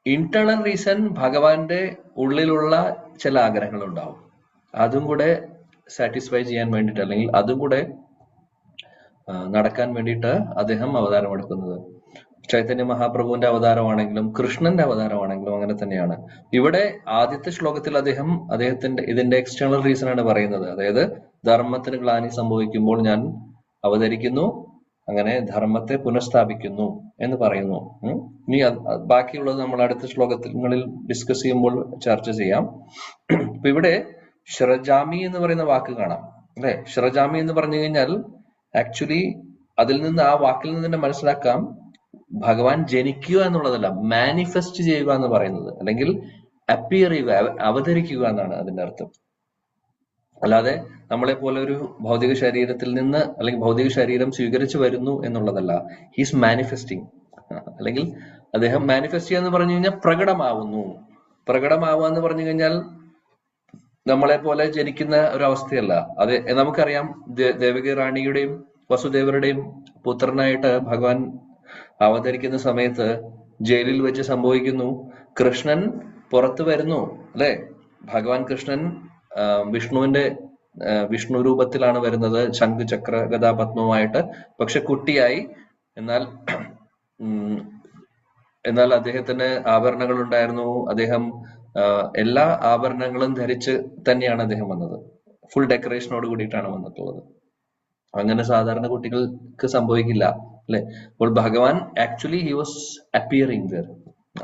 ഇന്റേണൽ റീസൺ ഭഗവാന്റെ ഉള്ളിലുള്ള ചില ആഗ്രഹങ്ങൾ ഉണ്ടാവും, അതും കൂടെ സാറ്റിസ്ഫൈ ചെയ്യാൻ വേണ്ടിയിട്ട്, അല്ലെങ്കിൽ അതും കൂടെ നടക്കാൻ വേണ്ടിയിട്ട് അദ്ദേഹം അവതാരം എടുക്കുന്നത്. ചൈതന്യ മഹാപ്രഭുവിന്റെ അവതാരമാണെങ്കിലും കൃഷ്ണന്റെ അവതാരമാണെങ്കിലും അങ്ങനെ തന്നെയാണ്. ഇവിടെ ആദ്യത്തെ ശ്ലോകത്തിൽ അദ്ദേഹത്തിന്റെ ഇതിന്റെ എക്സ്റ്റേണൽ റീസൺ ആണ് പറയുന്നത്. അതായത് ധർമ്മത്തിന് ഗ്ലാനി സംഭവിക്കുമ്പോൾ ഞാൻ അവതരിക്കുന്നു, അങ്ങനെ ധർമ്മത്തെ പുനഃസ്ഥാപിക്കുന്നു എന്ന് പറയുന്നു. ഇനി ബാക്കിയുള്ളത് നമ്മൾ അടുത്ത ശ്ലോകങ്ങളിൽ ഡിസ്കസ് ചെയ്യുമ്പോൾ ചർച്ച ചെയ്യാം. ഇപ്പൊ ഇവിടെ ശ്രജാമി എന്ന് പറയുന്ന വാക്ക് കാണാം, അല്ലെ? ശ്രജാമി എന്ന് പറഞ്ഞു കഴിഞ്ഞാൽ ആക്ച്വലി അതിൽ നിന്ന്, ആ വാക്കിൽ നിന്ന് തന്നെ മനസ്സിലാക്കാം ഭഗവാൻ ജനിക്കുക എന്നുള്ളതല്ല, മാനിഫെസ്റ്റ് ചെയ്യുക എന്ന് പറയുന്നത്, അല്ലെങ്കിൽ അപ്പിയർ ചെയ്യുക, അവതരിക്കുക എന്നാണ് അതിന്റെ അർത്ഥം. അല്ലാതെ നമ്മളെ പോലെ ഒരു ഭൗതിക ശരീരത്തിൽ നിന്ന്, അല്ലെങ്കിൽ ഭൗതിക ശരീരം സ്വീകരിച്ചു വരുന്നു എന്നുള്ളതല്ല. ഹീസ് മാനിഫെസ്റ്റിംഗ്, അല്ലെങ്കിൽ അദ്ദേഹം മാനിഫെസ്റ്റ് ചെയ്യുക എന്ന് പറഞ്ഞു കഴിഞ്ഞാൽ പ്രകടമാവുന്നു. പ്രകടമാവുക എന്ന് പറഞ്ഞു കഴിഞ്ഞാൽ നമ്മളെ പോലെ ജനിക്കുന്ന ഒരു അവസ്ഥയല്ല. അത് നമുക്കറിയാം, ദേവകി റാണിയുടെയും വസുദേവരുടെയും പുത്രനായിട്ട് ഭഗവാൻ അവതരിക്കുന്ന സമയത്ത് ജയിലിൽ വെച്ച് സംഭവിക്കുന്നു. കൃഷ്ണൻ പുറത്തു വരുന്നു, അല്ലെ? ഭഗവാൻ കൃഷ്ണൻ വിഷ്ണുവിന്റെ വിഷ്ണു രൂപത്തിലാണ് വരുന്നത്, ശംഖ് ചക്ര ഗദാ പത്മവുമായിട്ട്. പക്ഷെ കുട്ടിയായി. എന്നാൽ അദ്ദേഹത്തിന് ആഭരണങ്ങൾ ഉണ്ടായിരുന്നു. അദ്ദേഹം എല്ലാ ആഭരണങ്ങളും ധരിച്ച് തന്നെയാണ് അദ്ദേഹം വന്നത്. ഫുൾ ഡെക്കറേഷനോട് കൂടിയിട്ടാണ് വന്നിട്ടുള്ളത്. അങ്ങനെ സാധാരണ കുട്ടികൾക്ക് സംഭവിക്കില്ല, അല്ലെ? അപ്പോൾ ഭഗവാൻ actually he was appearing there,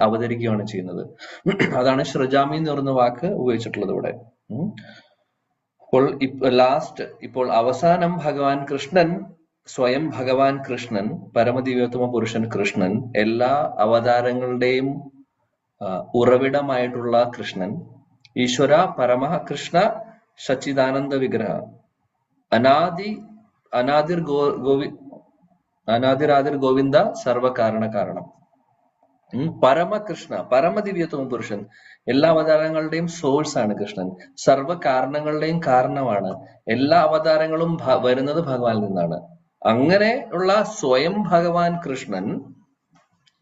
അവതരിക്കുകയാണ് ചെയ്യുന്നത്. അതാണ് സൃജാമി എന്ന് പറയുന്ന വാക്ക് ഉപയോഗിച്ചിട്ടുള്ളത് ഇവിടെ. അപ്പോൾ ഇപ്പോൾ അവസാനം ഭഗവാൻ കൃഷ്ണൻ, സ്വയം ഭഗവാൻ കൃഷ്ണൻ, പരമദിവ്യോത്തമ പുരുഷൻ കൃഷ്ണൻ, എല്ലാ അവതാരങ്ങളുടെയും ഉറവിടമായിട്ടുള്ള കൃഷ്ണൻ, ഈശ്വര പരമ കൃഷ്ണ സച്ചിദാനന്ദ വിഗ്രഹ, അനാദിരാദിർ ഗോവിന്ദ സർവകാരണ കാരണം, പരമകൃഷ്ണ പരമദിവ്യോത്തമ പുരുഷൻ, എല്ലാ അവതാരങ്ങളുടെയും സോഴ്സ് ആണ് കൃഷ്ണൻ, സർവ കാരണങ്ങളുടെയും കാരണമാണ്. എല്ലാ അവതാരങ്ങളും വരുന്നത് ഭഗവാനിൽ നിന്നാണ്. അങ്ങനെ ഉള്ള സ്വയം ഭഗവാൻ കൃഷ്ണൻ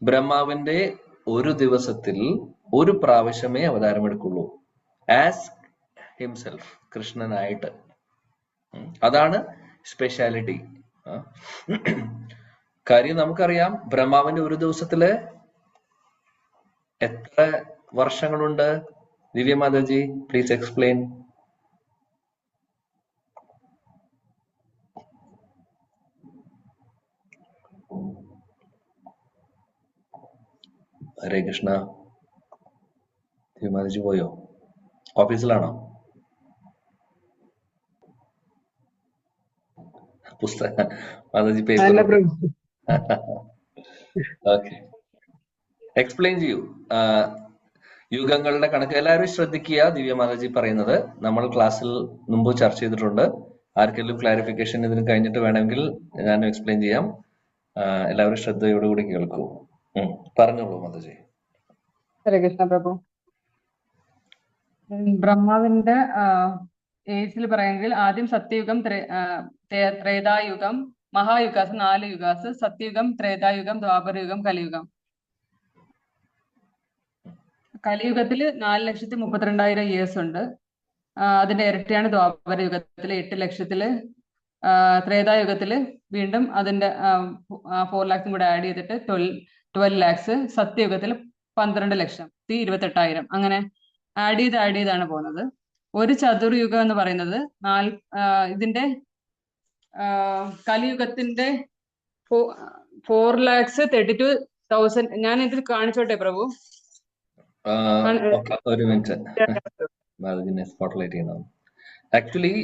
ബ്രഹ്മാവിന്റെ ഒരു ദിവസത്തിൽ ഒരു പ്രാവശ്യമേ അവതാരമെടുക്കുള്ളൂ, ആസ് ഹിംസെൽഫ്, കൃഷ്ണനായിട്ട്. അതാണ് സ്പെഷ്യാലിറ്റി. കാര്യം നമുക്കറിയാം, ബ്രഹ്മാവിന്റെ ഒരു ദിവസത്തില് എത്ര വർഷങ്ങളുണ്ട്? ദിവ്യ മാതാജി, പ്ലീസ് എക്സ്പ്ലെയിൻ. ഹരേ കൃഷ്ണ. ദിവ്യ മാതാജി പോയോ? ഓഫീസിലാണോ? പുസ്തകം മാതാജി പേപ്പർ. ഓക്കെ, എക്സ്പ്ലെയിൻ ചെയ്യൂ. യുഗങ്ങളുടെ കണക്ക് എല്ലാവരും ശ്രദ്ധിക്കുക. ദിവ്യ മാതാജി പറയുന്നത് നമ്മൾ ക്ലാസ്സിൽ മുമ്പ് ചർച്ച ചെയ്തിട്ടുണ്ട്. ആർക്കെങ്കിലും ക്ലാരിഫിക്കേഷൻ ഇതിന് കഴിഞ്ഞിട്ട് വേണമെങ്കിൽ ഞാൻ എക്സ്പ്ലെയിൻ ചെയ്യാം. എല്ലാവരും ശ്രദ്ധയോടുകൂടി കേൾക്കൂ. പറഞ്ഞോളൂ മാതാജി. ഹരേ കൃഷ്ണ പ്രഭു. ബ്രഹ്മാവിന്റെ ഏജിൽ പറയുമെങ്കിൽ ആദ്യം സത്യയുഗം, ത്രേതായുഗം, മഹായുഗാസ്, 4 യുഗാസ്. സത്യയുഗം, ത്രേതായുഗം, ദ്വാപരയുഗം, കലിയുഗം. കലിയുഗത്തില് 4,32,000 ഇയേഴ്സ് ഉണ്ട്. അതിന്റെ ഇരട്ടിയാണ് ദ്വാപര യുഗത്തില് 8 ലക്ഷത്തില്. ത്രേതായുഗത്തില് വീണ്ടും അതിന്റെ 4 lakhs കൂടെ ആഡ് ചെയ്തിട്ട് 12 lakhs. സത്യയുഗത്തില് 12 ലക്ഷം 28,000. അങ്ങനെ ആഡ് ചെയ്താണ് പോകുന്നത്. ഒരു ചതുർയുഗം എന്ന് പറയുന്നത് ഇതിന്റെ കലിയുഗത്തിന്റെ 4,32,000. ഞാൻ ഇതിൽ കാണിച്ചോട്ടെ പ്രഭു? ഒരു മിനിറ്റ്, സ്പോട്ട്ലൈറ്റ് ചെയ്യണം. ആക്ച്വലി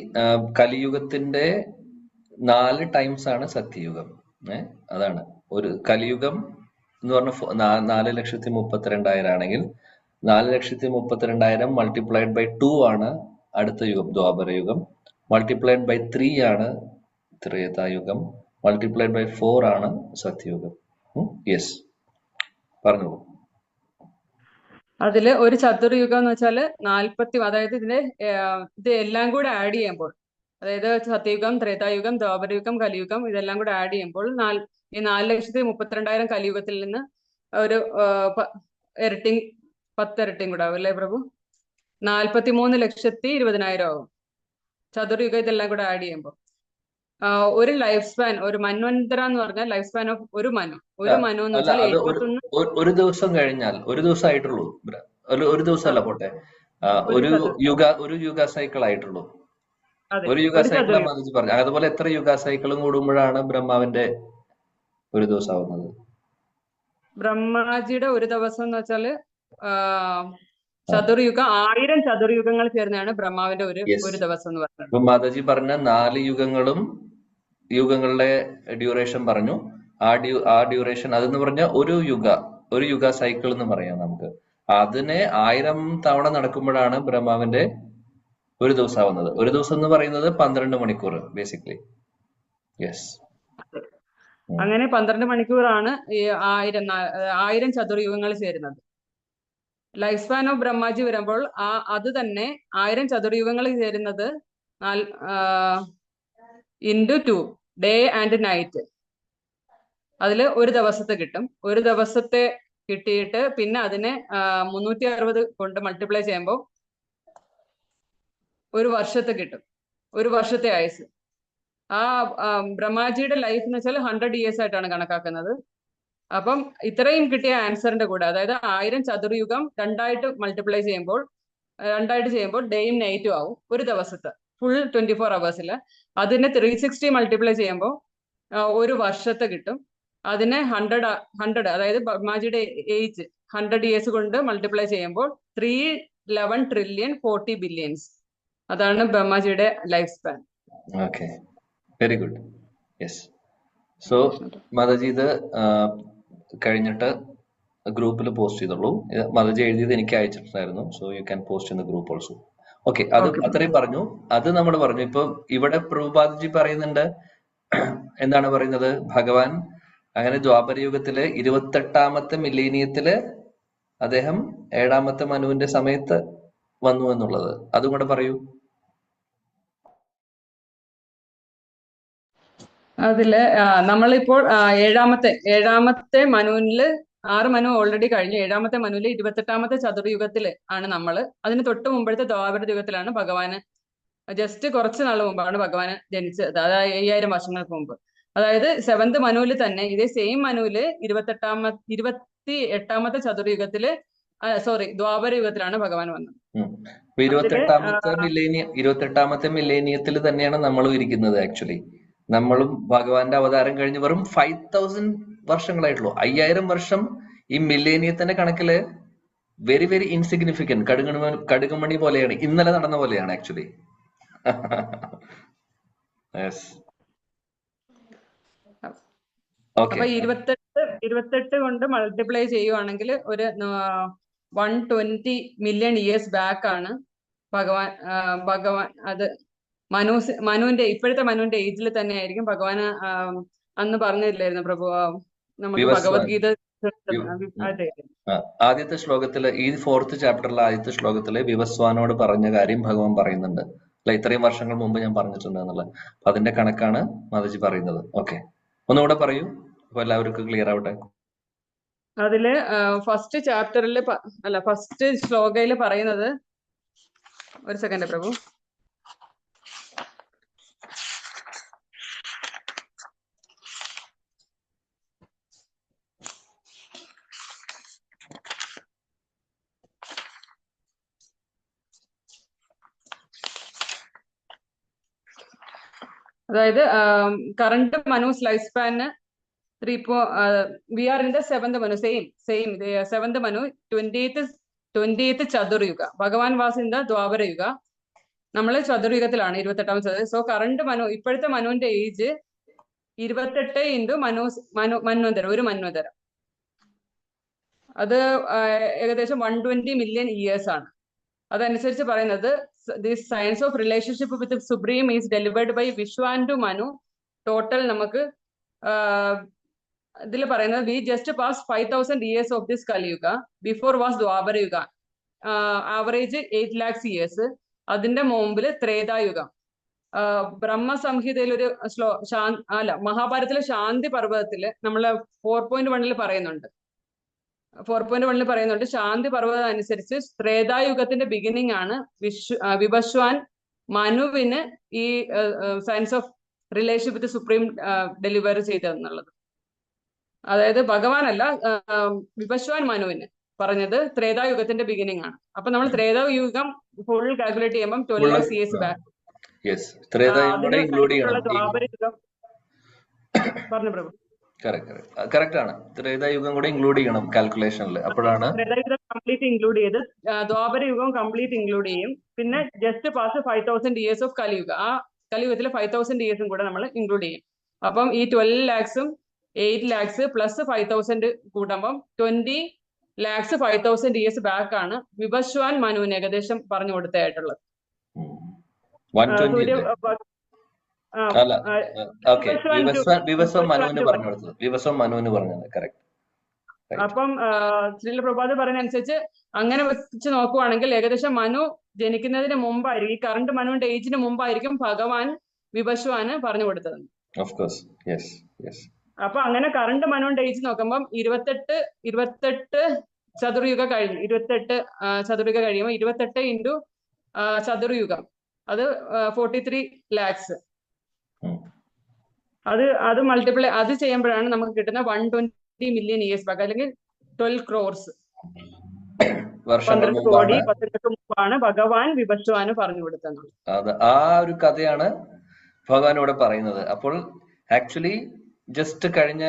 കലിയുഗത്തിന്റെ 4 ടൈംസ് ആണ് സത്യയുഗം. അതാണ് ഒരു കലിയുഗം എന്ന് പറഞ്ഞ 4,32,000 ആണെങ്കിൽ 4,32,000 മൾട്ടിപ്ലൈഡ് ബൈ 2 ആണ് അടുത്ത യുഗം, ദ്വാപര യുഗം. മൾട്ടിപ്ലൈഡ് ബൈ 3 ആണ് ത്രേതായുഗം. മൾട്ടിപ്ലൈഡ് ബൈ 4 ആണ് സത്യയുഗം. യെസ്, പറഞ്ഞോളൂ. അതില് ഒരു ചതുർയുഗം എന്ന് വെച്ചാല് 40, അതായത് ഇത് എല്ലാം കൂടെ ആഡ് ചെയ്യുമ്പോൾ, അതായത് സത്യയുഗം, ത്രേതായുഗം, ദ്വാപരയുഗം, കലിയുഗം, ഇതെല്ലാം കൂടെ ആഡ് ചെയ്യുമ്പോൾ ഈ 4,32,000 കലിയുഗത്തിൽ നിന്ന് ഒരു 10 ഇരട്ടിയും കൂടെ ആവും, അല്ലേ പ്രഭു? 43,20,000 ആവും ചതുർയുഗം ഇതെല്ലാം കൂടെ ആഡ് ചെയ്യുമ്പോൾ. ഒരു ലൈഫ് സ്പാൻ, ഒരു മന്വന്തര എന്ന് പറഞ്ഞാൽ ലൈഫ് സ്പാൻ ഓഫ് ഒരു മനു എന്ന് വെച്ചാൽ 71. ഒരു ദിവസം കഴിഞ്ഞാൽ, ഒരു ദിവസം ആയിട്ടുള്ളൂ, ഒരു ദിവസമല്ല പോട്ടെ, ഒരു യുഗ സൈക്കിൾ ആയിട്ടുള്ളൂ. ഒരു യുഗ സൈക്കിൾ പറഞ്ഞു. അതുപോലെ എത്ര യുഗ സൈക്കിളും കൂടുമ്പോഴാണ് ബ്രഹ്മാവിന്റെ ഒരു ദിവസം ആവുന്നത്? ബ്രഹ്മാജിയുടെ ഒരു ദിവസം എന്ന് വെച്ചാല് ചതുർയുഗം, 1000 ചതുർയുഗങ്ങൾ ചേർന്നാണ് ബ്രഹ്മാവിന്റെ ഒരു ദിവസം എന്ന് പറയുന്നത്. ഇപ്പൊ മാതാജി പറഞ്ഞ 4 യുഗങ്ങളുടെ ഡ്യൂറേഷൻ പറഞ്ഞു. ആ ഡ്യൂറേഷൻ അതെന്ന് പറഞ്ഞ ഒരു യുഗ സൈക്കിൾ എന്ന് പറയാം നമുക്ക്. അതിനെ 1000 തവണ നടക്കുമ്പോഴാണ് ബ്രഹ്മാവിന്റെ ഒരു ദിവസം ആവുന്നത്. ഒരു ദിവസം എന്ന് പറയുന്നത് 12 മണിക്കൂർ ബേസിക്കലി. യെസ്, അങ്ങനെ 12 മണിക്കൂറാണ് ഈ 1000 ചതുർയുഗങ്ങൾ ചേരുന്നത്. ലൈഫ് സ്പാൻ ഓഫ് ബ്രഹ്മാജി വരുമ്പോൾ അത് തന്നെ 1000 ചതുർയുഗങ്ങൾ ചേരുന്നത് into 2 ഡേ ആൻഡ് നൈറ്റ്. അതിൽ ഒരു ദിവസത്തെ കിട്ടും. ഒരു ദിവസത്തെ കിട്ടിയിട്ട് പിന്നെ അതിനെ 360 കൊണ്ട് മൾട്ടിപ്ലൈ ചെയ്യുമ്പോൾ ഒരു വർഷത്തെ കിട്ടും, ഒരു വർഷത്തെ ആയുസ്. ആ ബ്രഹ്മാജിയുടെ ലൈഫ് എന്ന് വെച്ചാൽ 100 ഇയേഴ്സ് ആയിട്ടാണ് കണക്കാക്കുന്നത്. അപ്പം ഇത്രയും കിട്ടിയ ആൻസറിന്റെ കൂടെ, അതായത് 1000 ചതുർയുഗം മൾട്ടിപ്ലൈ ചെയ്യുമ്പോൾ 2 ഡേയും നൈറ്റും ആവും ഒരു ദിവസത്തെ ഫുൾ 24 അവേഴ്സിൽ. അതിനെ 360 മൾട്ടിപ്ലൈ ചെയ്യുമ്പോൾ ഒരു വർഷത്തെ കിട്ടും. അതിനെ 100 അതായത് ബ്രഹ്മാജിയുടെ ഏജ് 100 ഇയേഴ്സ് കൊണ്ട് മൾട്ടിപ്ലൈ ചെയ്യുമ്പോൾ 311 ട്രില്യൺ 40 ബില്യൺസ്. അതാണ് ബ്രഹ്മാജിയുടെ life span. Okay, very good. Yes. So മാതാജി ഇത് കഴിഞ്ഞിട്ട് ഗ്രൂപ്പിൽ പോസ്റ്റ് ചെയ്തോളൂ. മാതാജി എഴുതിയത് എനിക്ക് അയച്ചിട്ടുണ്ടായിരുന്നു. So you can post in the group also. Okay, അത് അത്രയും പറഞ്ഞു. അത് നമ്മൾ പറഞ്ഞു. ഇപ്പൊ ഇവിടെ പ്രഭുപാദജി പറയുന്നുണ്ട്, എന്താണ് പറയുന്നത്, ഭഗവാൻ അങ്ങനെ ദ്വാപരയുഗത്തില് 28ാമത്തെ മില്ലേനിയത്തില് അദ്ദേഹം 7ാമത്തെ മനുവിന്റെ സമയത്ത് വന്നു എന്നുള്ളത്. അതും കൂടെ പറയൂ. അതില് നമ്മളിപ്പോൾ ഏഴാമത്തെ മനുവില് 6 മനു ഓൾറെഡി കഴിഞ്ഞു. 7ാമത്തെ മനുവില് 28ാമത്തെ ചതുർയുഗത്തില് ആണ് നമ്മള്. അതിന് തൊട്ട് മുമ്പത്തെ ദ്വാപര യുഗത്തിലാണ് ഭഗവാന്, ജസ്റ്റ് കുറച്ച് നാൾ മുമ്പാണ് ഭഗവാന് ജനിച്ചത്, അതായത് 5000 വർഷങ്ങൾക്ക് മുമ്പ്. അതായത് 7th മനുവില് തന്നെ ഇതേ സെയിം മനുവില് 28ാമത്തെ ചതുർയുഗത്തില് ദ്വാപര യുഗത്തിലാണ് ഭഗവാൻ വന്നത്. 28ാമത്തെ മില്ലേനിയത്തിൽ തന്നെയാണ് നമ്മളും ഇരിക്കുന്നത്. ആക്ച്വലി നമ്മളും ഭഗവാന്റെ അവതാരം കഴിഞ്ഞ് വെറും 5000 വർഷങ്ങളായിട്ടുള്ളൂ. 5000 വർഷം ഈ മില്ലേനിയത്തിന്റെ കണക്കില് വെരി വെരി ഇൻസിഗ്നിഫിക്കന്റ്, കടുകുമണി പോലെയാണ്, ഇന്നലെ നടന്ന പോലെയാണ് ആക്ച്വലി. അപ്പൊ 28 കൊണ്ട് മൾട്ടിപ്ലൈ ചെയ്യുവാണെങ്കിൽ ഒരു 120 മില്യൺ ഇയേഴ്സ് ബാക്ക് ആണ് ഭഗവാൻ അത് ഇപ്പോഴത്തെ മനുവിന്റെ ഏജിൽ തന്നെ ആയിരിക്കും ഭഗവാൻ. അന്ന് പറഞ്ഞില്ലായിരുന്നു പ്രഭു, നമുക്ക് ഭഗവത്ഗീത ആദ്യത്തെ ശ്ലോകത്തില്, ഈ 4th ചാപ്റ്ററിലെ ആദ്യത്തെ ശ്ലോകത്തില് വിവസ്വാനോട് പറഞ്ഞ കാര്യം ഭഗവാൻ പറയുന്നുണ്ട്. അല്ല, ഇത്രയും വർഷങ്ങൾ മുമ്പ് ഞാൻ പറഞ്ഞിട്ടുണ്ട് എന്നുള്ളത്. അപ്പൊ അതിന്റെ കണക്കാണ് മാതാജി പറയുന്നത്. ഓക്കെ, ഒന്നുകൂടെ പറയൂ, അപ്പൊ എല്ലാവർക്കും ക്ലിയർ ആവട്ടെ. അതില് ഫസ്റ്റ് ചാപ്റ്ററിൽ ഫസ്റ്റ് ശ്ലോകയില് പറയുന്നത്, ഒരു സെക്കൻഡ് പ്രഭു, അതായത് current മനുസ് life span we are in the 7th manu, same 7th manu, 20th ചതുർയുഗ. ഭഗവാൻ വാസ് ഇൻ ദ ദ്വാപര യുഗ, നമ്മള് ചതുർയുഗത്തിലാണ് 28ാമത് ചതുർ. സോ കറണ്ട് ഇപ്പോഴത്തെ മനുവിന്റെ ഏജ് 28 ഇൻറ്റു മന്വന്തരം, ഒരു മന്വന്തരം. അത് ഏകദേശം 120 മില്യൺ ഇയേഴ്സ് ആണ്. അതനുസരിച്ച് പറയുന്നത്, this science of relationship with supreme is delivered by Vivasvan to Manu. Total നമുക്ക് ഇതിൽ പറയുന്നത്, we just pass 5000 years of this Kaliyuga, before was Dwapara Yuga, average 8 lakhs years. അതിന്റെ മുമ്പില് ത്രേതായുഗം. ബ്രഹ്മസംഹിതയിൽ ഒരു മഹാഭാരതത്തിലെ ശാന്തി പർവ്വതത്തില് നമ്മള് 4.1 പറയുന്നുണ്ട്. 4.1 പറയുന്നുണ്ട്, ശാന്തി പർവ്വതം അനുസരിച്ച് ത്രേതായുഗത്തിന്റെ ബിഗിനിങ് ആണ് വിവസ്വാൻ മനുവിന് ഈ science of relation with supreme deliver ചെയ്തെന്നുള്ളത്. അതായത് ഭഗവാനല്ല, വിവസ്വാൻ മനുവിന് പറഞ്ഞത് ത്രേതായുഗത്തിന്റെ ബിഗിനിങ് ആണ്. അപ്പൊ നമ്മൾ ത്രേതായുഗം ഫുൾ കാൽക്കുലേറ്റ് ചെയ്യുമ്പോൾ 12 lakhs years ബാക്ക്. ദ്വാപരയുഗം പറഞ്ഞു പ്രഭു. കറക്റ്റ് ആണ്. ത്രേതായുഗം കൂടെ ഇൻക്ലൂഡ് ചെയ്യണം കാൽക്കുലേഷനിൽ. അപ്പോഴാണ് ത്രേതായുഗം കംപ്ലീറ്റ് ഇൻക്ലൂഡ് ചെയ്ത് ദ്വാപരയുഗം കംപ്ലീറ്റ് ഇൻക്ലൂഡ് ചെയ്യും. പിന്നെ ജസ്റ്റ് പാസ് 5000 ഇയേഴ്സ് ഓഫ് കലിയുഗ, ആ കലിയുഗത്തിലെ 5000 ഇയേഴ്സും കൂടെ നമ്മൾ ഇൻക്ലൂഡ് ചെയ്യും. അപ്പം ഈ 12 lakhs 8 lakhs plus 5000 കൂട്ടുമ്പം 20 lakhs 5000 years back ആണ് വിവസ്വാൻ മനുവിന് ഏകദേശം പറഞ്ഞു കൊടുത്തായിട്ടുള്ളത്. അപ്പം ശ്രീല പ്രഭാത് പറയുന്ന അനുസരിച്ച് അങ്ങനെ വെച്ച് നോക്കുവാണെങ്കിൽ ഏകദേശം മനു ജനിക്കുന്നതിന് മുമ്പായിരിക്കും, ഈ കറണ്ട് മനുവിന്റെ ഏജിന് മുമ്പായിരിക്കും ഭഗവാൻ വിവസ്വാന് പറഞ്ഞു കൊടുത്തത്. അപ്പൊ അങ്ങനെ കറണ്ട് മനോണ്ട് ഏജ് നോക്കുമ്പം 28 ചതുർയുഗ കഴിഞ്ഞു. 28 ചതുർയുഗ കഴിയുമ്പോൾ 28 ഇൻറ്റു ചതുർയുഗം, അത് 43 lakhs. അത് മൾട്ടിപ്ലൈ അത് ചെയ്യുമ്പോഴാണ് നമുക്ക് കിട്ടുന്ന 120 million years ബാക്ക്, അല്ലെങ്കിൽ 12 crores. 12 കോടി 10 മുമ്പാണ് ഭഗവാൻ വിഭസ്വാന് പറഞ്ഞു കൊടുത്തത്. ആ ഒരു കഥയാണ് ഭഗവാൻ ഇവിടെ പറയുന്നത്. അപ്പോൾ ആക്ച്വലി ജസ്റ്റ് കഴിഞ്ഞ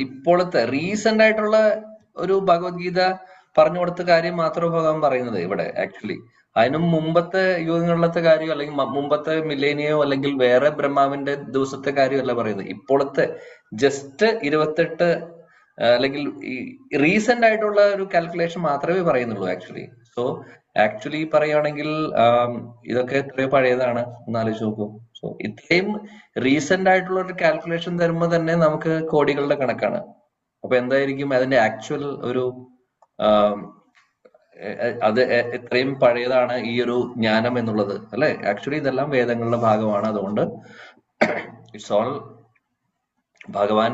ഇപ്പോഴത്തെ റീസെന്റ് ആയിട്ടുള്ള ഒരു ഭഗവത്ഗീത പറഞ്ഞു കൊടുത്ത കാര്യം മാത്രമേ ഭഗവാൻ പറയുന്നത് ഇവിടെ. ആക്ച്വലി അതിനും മുമ്പത്തെ യുഗങ്ങളിലത്തെ കാര്യം, അല്ലെങ്കിൽ മുമ്പത്തെ മില്ലേനിയോ അല്ലെങ്കിൽ വേറെ ബ്രഹ്മാവിന്റെ ദിവസത്തെ കാര്യമല്ല പറയുന്നത്. ഇപ്പോഴത്തെ ജസ്റ്റ് 28 അല്ലെങ്കിൽ റീസെന്റ് ആയിട്ടുള്ള ഒരു കാൽക്കുലേഷൻ മാത്രമേ പറയുന്നുള്ളൂ ആക്ച്വലി. സോ ആക്ച്വലി പറയുകയാണെങ്കിൽ ഇതൊക്കെ എത്രയോ പഴയതാണ്, ഒന്നാലോചിച്ച് നോക്കൂ. സോ ഇത്രയും റീസെന്റ് ആയിട്ടുള്ള ഒരു കാൽക്കുലേഷൻ തരുമ്പോൾ തന്നെ നമുക്ക് കോടികളുടെ കണക്കാണ്. അപ്പൊ എന്തായിരിക്കും അതിന്റെ ആക്ച്വൽ ഒരു അത് എത്രയും പഴയതാണ് ഈ ഒരു ജ്ഞാനം എന്നുള്ളത്, അല്ലെ? ആക്ച്വലി ഇതെല്ലാം വേദങ്ങളുടെ ഭാഗമാണ്. അതുകൊണ്ട് ഇറ്റ്സ് ഓൾ ഭഗവാൻ.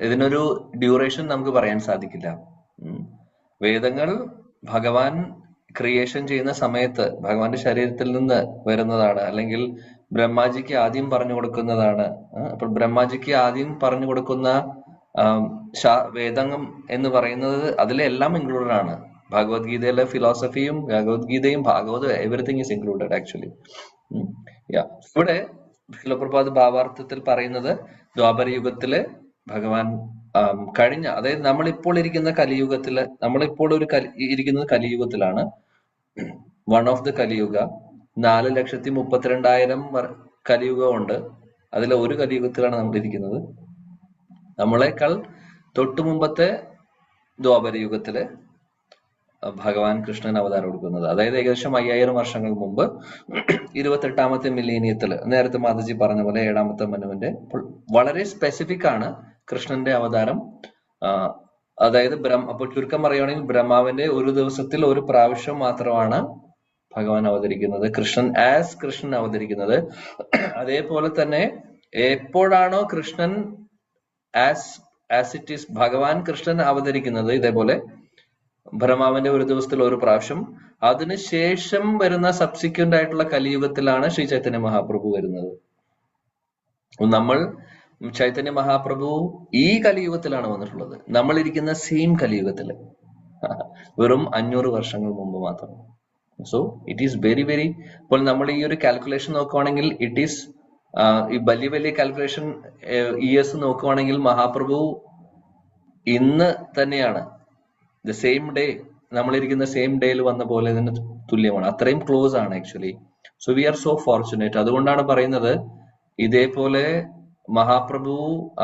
ഇതിനൊരു ഡ്യൂറേഷൻ നമുക്ക് പറയാൻ സാധിക്കില്ല. വേദങ്ങൾ ഭഗവാൻ ക്രിയേഷൻ ചെയ്യുന്ന സമയത്ത് ഭഗവാന്റെ ശരീരത്തിൽ നിന്ന് വരുന്നതാണ്, അല്ലെങ്കിൽ ബ്രഹ്മാജിക്ക് ആദ്യം പറഞ്ഞു കൊടുക്കുന്നതാണ്. അപ്പോൾ ബ്രഹ്മാജിക്ക് ആദ്യം പറഞ്ഞു കൊടുക്കുന്ന വേദം എന്ന് പറയുന്നത് അതിലെല്ലാം ഇൻക്ലൂഡഡ് ആണ്. ഭഗവത്ഗീതയിലെ ഫിലോസഫിയും ഭഗവത്ഗീതയും Bhagavatam everything is included actually. ഇവിടെ ശിലപ്രഭാത് ഭാവാർത്ഥത്തിൽ പറയുന്നത് ദ്വാപര യുഗത്തില് ഭഗവാൻ കഴിഞ്ഞ, അതായത് നമ്മളിപ്പോൾ ഇരിക്കുന്ന കലിയുഗത്തില്, നമ്മളിപ്പോൾ ഇരിക്കുന്നത് കലിയുഗത്തിലാണ്. വൺ ഓഫ് ദ കലിയുഗ. 4,32,000 കലിയുഗമുണ്ട്. അതിലെ ഒരു കലിയുഗത്തിലാണ് നമ്മൾ ഇരിക്കുന്നത്. നമ്മളെക്കാൾ തൊട്ടു മുമ്പത്തെ ദ്വാപര യുഗത്തില് ഭഗവാൻ കൃഷ്ണൻ അവതാരം കൊടുക്കുന്നത്, അതായത് ഏകദേശം 5000 വർഷങ്ങൾ മുമ്പ് 28ാമത്തെ മില്ലേനിയത്തില്, നേരത്തെ മാതാജി പറഞ്ഞ പോലെ 7ാമത്തെ മനുവിന്റെ. വളരെ സ്പെസിഫിക് ആണ് കൃഷ്ണന്റെ അവതാരം. അതായത് അപ്പൊ ചുരുക്കം പറയുകയാണെങ്കിൽ ബ്രഹ്മാവിന്റെ ഒരു ദിവസത്തിൽ ഒരു പ്രാവശ്യം മാത്രമാണ് ഭഗവാൻ അവതരിക്കുന്നത്, കൃഷ്ണൻ അവതരിക്കുന്നത്. അതേപോലെ തന്നെ എപ്പോഴാണോ കൃഷ്ണൻ ആസ് ഇറ്റ് ഈസ് ഭഗവാൻ കൃഷ്ണൻ അവതരിക്കുന്നത്, ഇതേപോലെ ബ്രഹ്മാവിന്റെ ഒരു ദിവസത്തിൽ ഒരു പ്രാവശ്യം, അതിനുശേഷം വരുന്ന സബ്സിക്വന്റ് ആയിട്ടുള്ള കലിയുഗത്തിലാണ് ശ്രീ ചൈതന്യ മഹാപ്രഭു വരുന്നത്. നമ്മൾ ചൈതന്യ മഹാപ്രഭു ഈ കലിയുഗത്തിലാണ് വന്നിട്ടുള്ളത്. നമ്മൾ ഇരിക്കുന്ന സെയിം കലിയുഗത്തില്, വെറും 500 വർഷങ്ങൾ മുമ്പ് മാത്രം. So it is very very. ഇപ്പോൾ നമ്മൾ ഈ ഒരു കാൽക്കുലേഷൻ നോക്കുവാണെങ്കിൽ ഇറ്റ് ഈസ് ഈ വലിയ വലിയ കാൽക്കുലേഷൻ ഇയേഴ്സ് നോക്കുവാണെങ്കിൽ മഹാപ്രഭു ഇന്ന് തന്നെയാണ് ദ സെയിം ഡേ, നമ്മളിരിക്കുന്ന സെയിം ഡേയിൽ വന്ന പോലെ ഇതിന് തുല്യമാണ്. അത്രയും ക്ലോസ് ആണ് actually. So we are so fortunate. അതുകൊണ്ടാണ് പറയുന്നത് ഇതേപോലെ മഹാപ്രഭു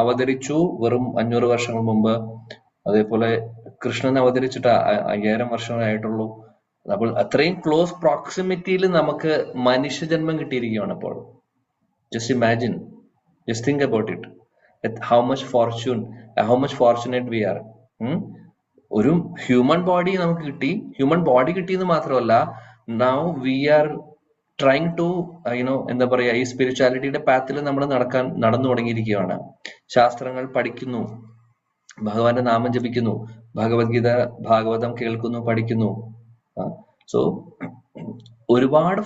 അവതരിച്ചു വെറും 500 വർഷങ്ങൾ മുമ്പ്. അതേപോലെ കൃഷ്ണൻ അവതരിച്ചിട്ട് 5000 വർഷമേ ആയിട്ടുള്ളൂ. അപ്പോൾ അത്രയും ക്ലോസ് പ്രോക്സിമിറ്റിയിൽ നമുക്ക് മനുഷ്യജന്മം കിട്ടിയിരിക്കുകയാണ്. അപ്പോൾ just imagine, just think about it, how much fortunate we are. ഒരു ഹ്യൂമൻ ബോഡി നമുക്ക് കിട്ടി. ഹ്യൂമൻ ബോഡി കിട്ടിയെന്ന് മാത്രമല്ല, now we are trying to എന്താ പറയാ, ഈ സ്പിരിച്വാലിറ്റിയുടെ പാത്തിൽ നമ്മൾ നടന്നു തുടങ്ങിയിരിക്കുകയാണ്. ശാസ്ത്രങ്ങൾ പഠിക്കുന്നു, ഭഗവാന്റെ നാമം ജപിക്കുന്നു, ഭഗവത്ഗീത ഭാഗവതം കേൾക്കുന്നു, പഠിക്കുന്നു. സോ ഒരുപാട്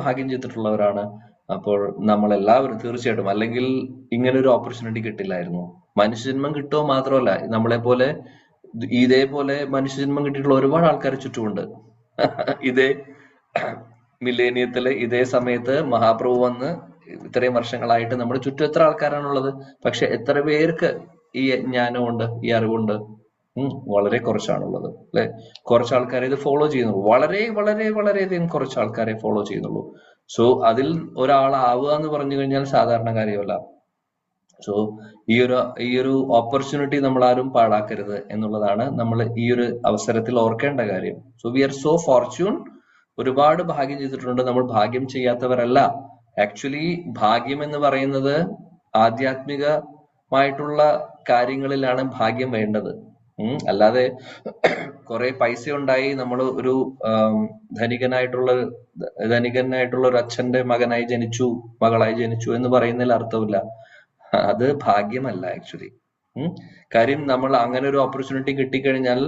ഭാഗ്യം ചെയ്തിട്ടുള്ളവരാണ്. അപ്പോൾ നമ്മളെല്ലാവരും തീർച്ചയായിട്ടും, അല്ലെങ്കിൽ ഇങ്ങനെ ഒരു ഓപ്പർച്യൂണിറ്റി കിട്ടില്ലായിരുന്നു. മനുഷ്യജന്മം കിട്ടുമോ മാത്രമല്ല, നമ്മളെപ്പോലെ ഇതേപോലെ മനുഷ്യജന്മം കിട്ടിയിട്ടുള്ള ഒരുപാട് ആൾക്കാർ ചുറ്റുമുണ്ട്. ഇതേ മില്ലേനിയത്തില് ഇതേ സമയത്ത് മഹാപ്രഭു വന്ന് ഇത്രയും വർഷങ്ങളായിട്ട് നമ്മുടെ ചുറ്റും എത്ര ആൾക്കാരാണുള്ളത്? പക്ഷെ എത്ര പേർക്ക് ഈ ജ്ഞാനമുണ്ട്, ഈ അറിവുണ്ട്? വളരെ കുറച്ചാണുള്ളത്, അല്ലെ? കുറച്ച് ആൾക്കാരെ ഇത് ഫോളോ ചെയ്യുന്നുള്ളൂ. വളരെയധികം കുറച്ച് ആൾക്കാരെ ഫോളോ ചെയ്യുന്നുള്ളൂ. സോ അതിൽ ഒരാളാവുക എന്ന് പറഞ്ഞു കഴിഞ്ഞാൽ സാധാരണ കാര്യമല്ല. സോ ഈ ഒരു ഓപ്പർച്യൂണിറ്റി നമ്മൾ ആരും പാഴാക്കരുത് എന്നുള്ളതാണ് നമ്മൾ ഈ ഒരു അവസരത്തിൽ ഓർക്കേണ്ട കാര്യം. So we are so fortune. ഒരുപാട് ഭാഗ്യം ചെയ്തിട്ടുണ്ട്. നമ്മൾ ഭാഗ്യം ചെയ്യാത്തവരല്ല. ആക്ച്വലി ഭാഗ്യം എന്ന് പറയുന്നത് ആധ്യാത്മികമായിട്ടുള്ള കാര്യങ്ങളിലാണ് ഭാഗ്യം വേണ്ടത്. അല്ലാതെ കുറെ പൈസ ഉണ്ടായി നമ്മൾ ഒരു ധനികനായിട്ടുള്ള ഒരു അച്ഛന്റെ മകളായി ജനിച്ചു എന്ന് പറയുന്നതിൽ അർത്ഥമില്ല. അത് ഭാഗ്യമല്ല ആക്ച്വലി. കാര്യം നമ്മൾ അങ്ങനെ ഒരു ഓപ്പർച്യൂണിറ്റി കിട്ടിക്കഴിഞ്ഞാൽ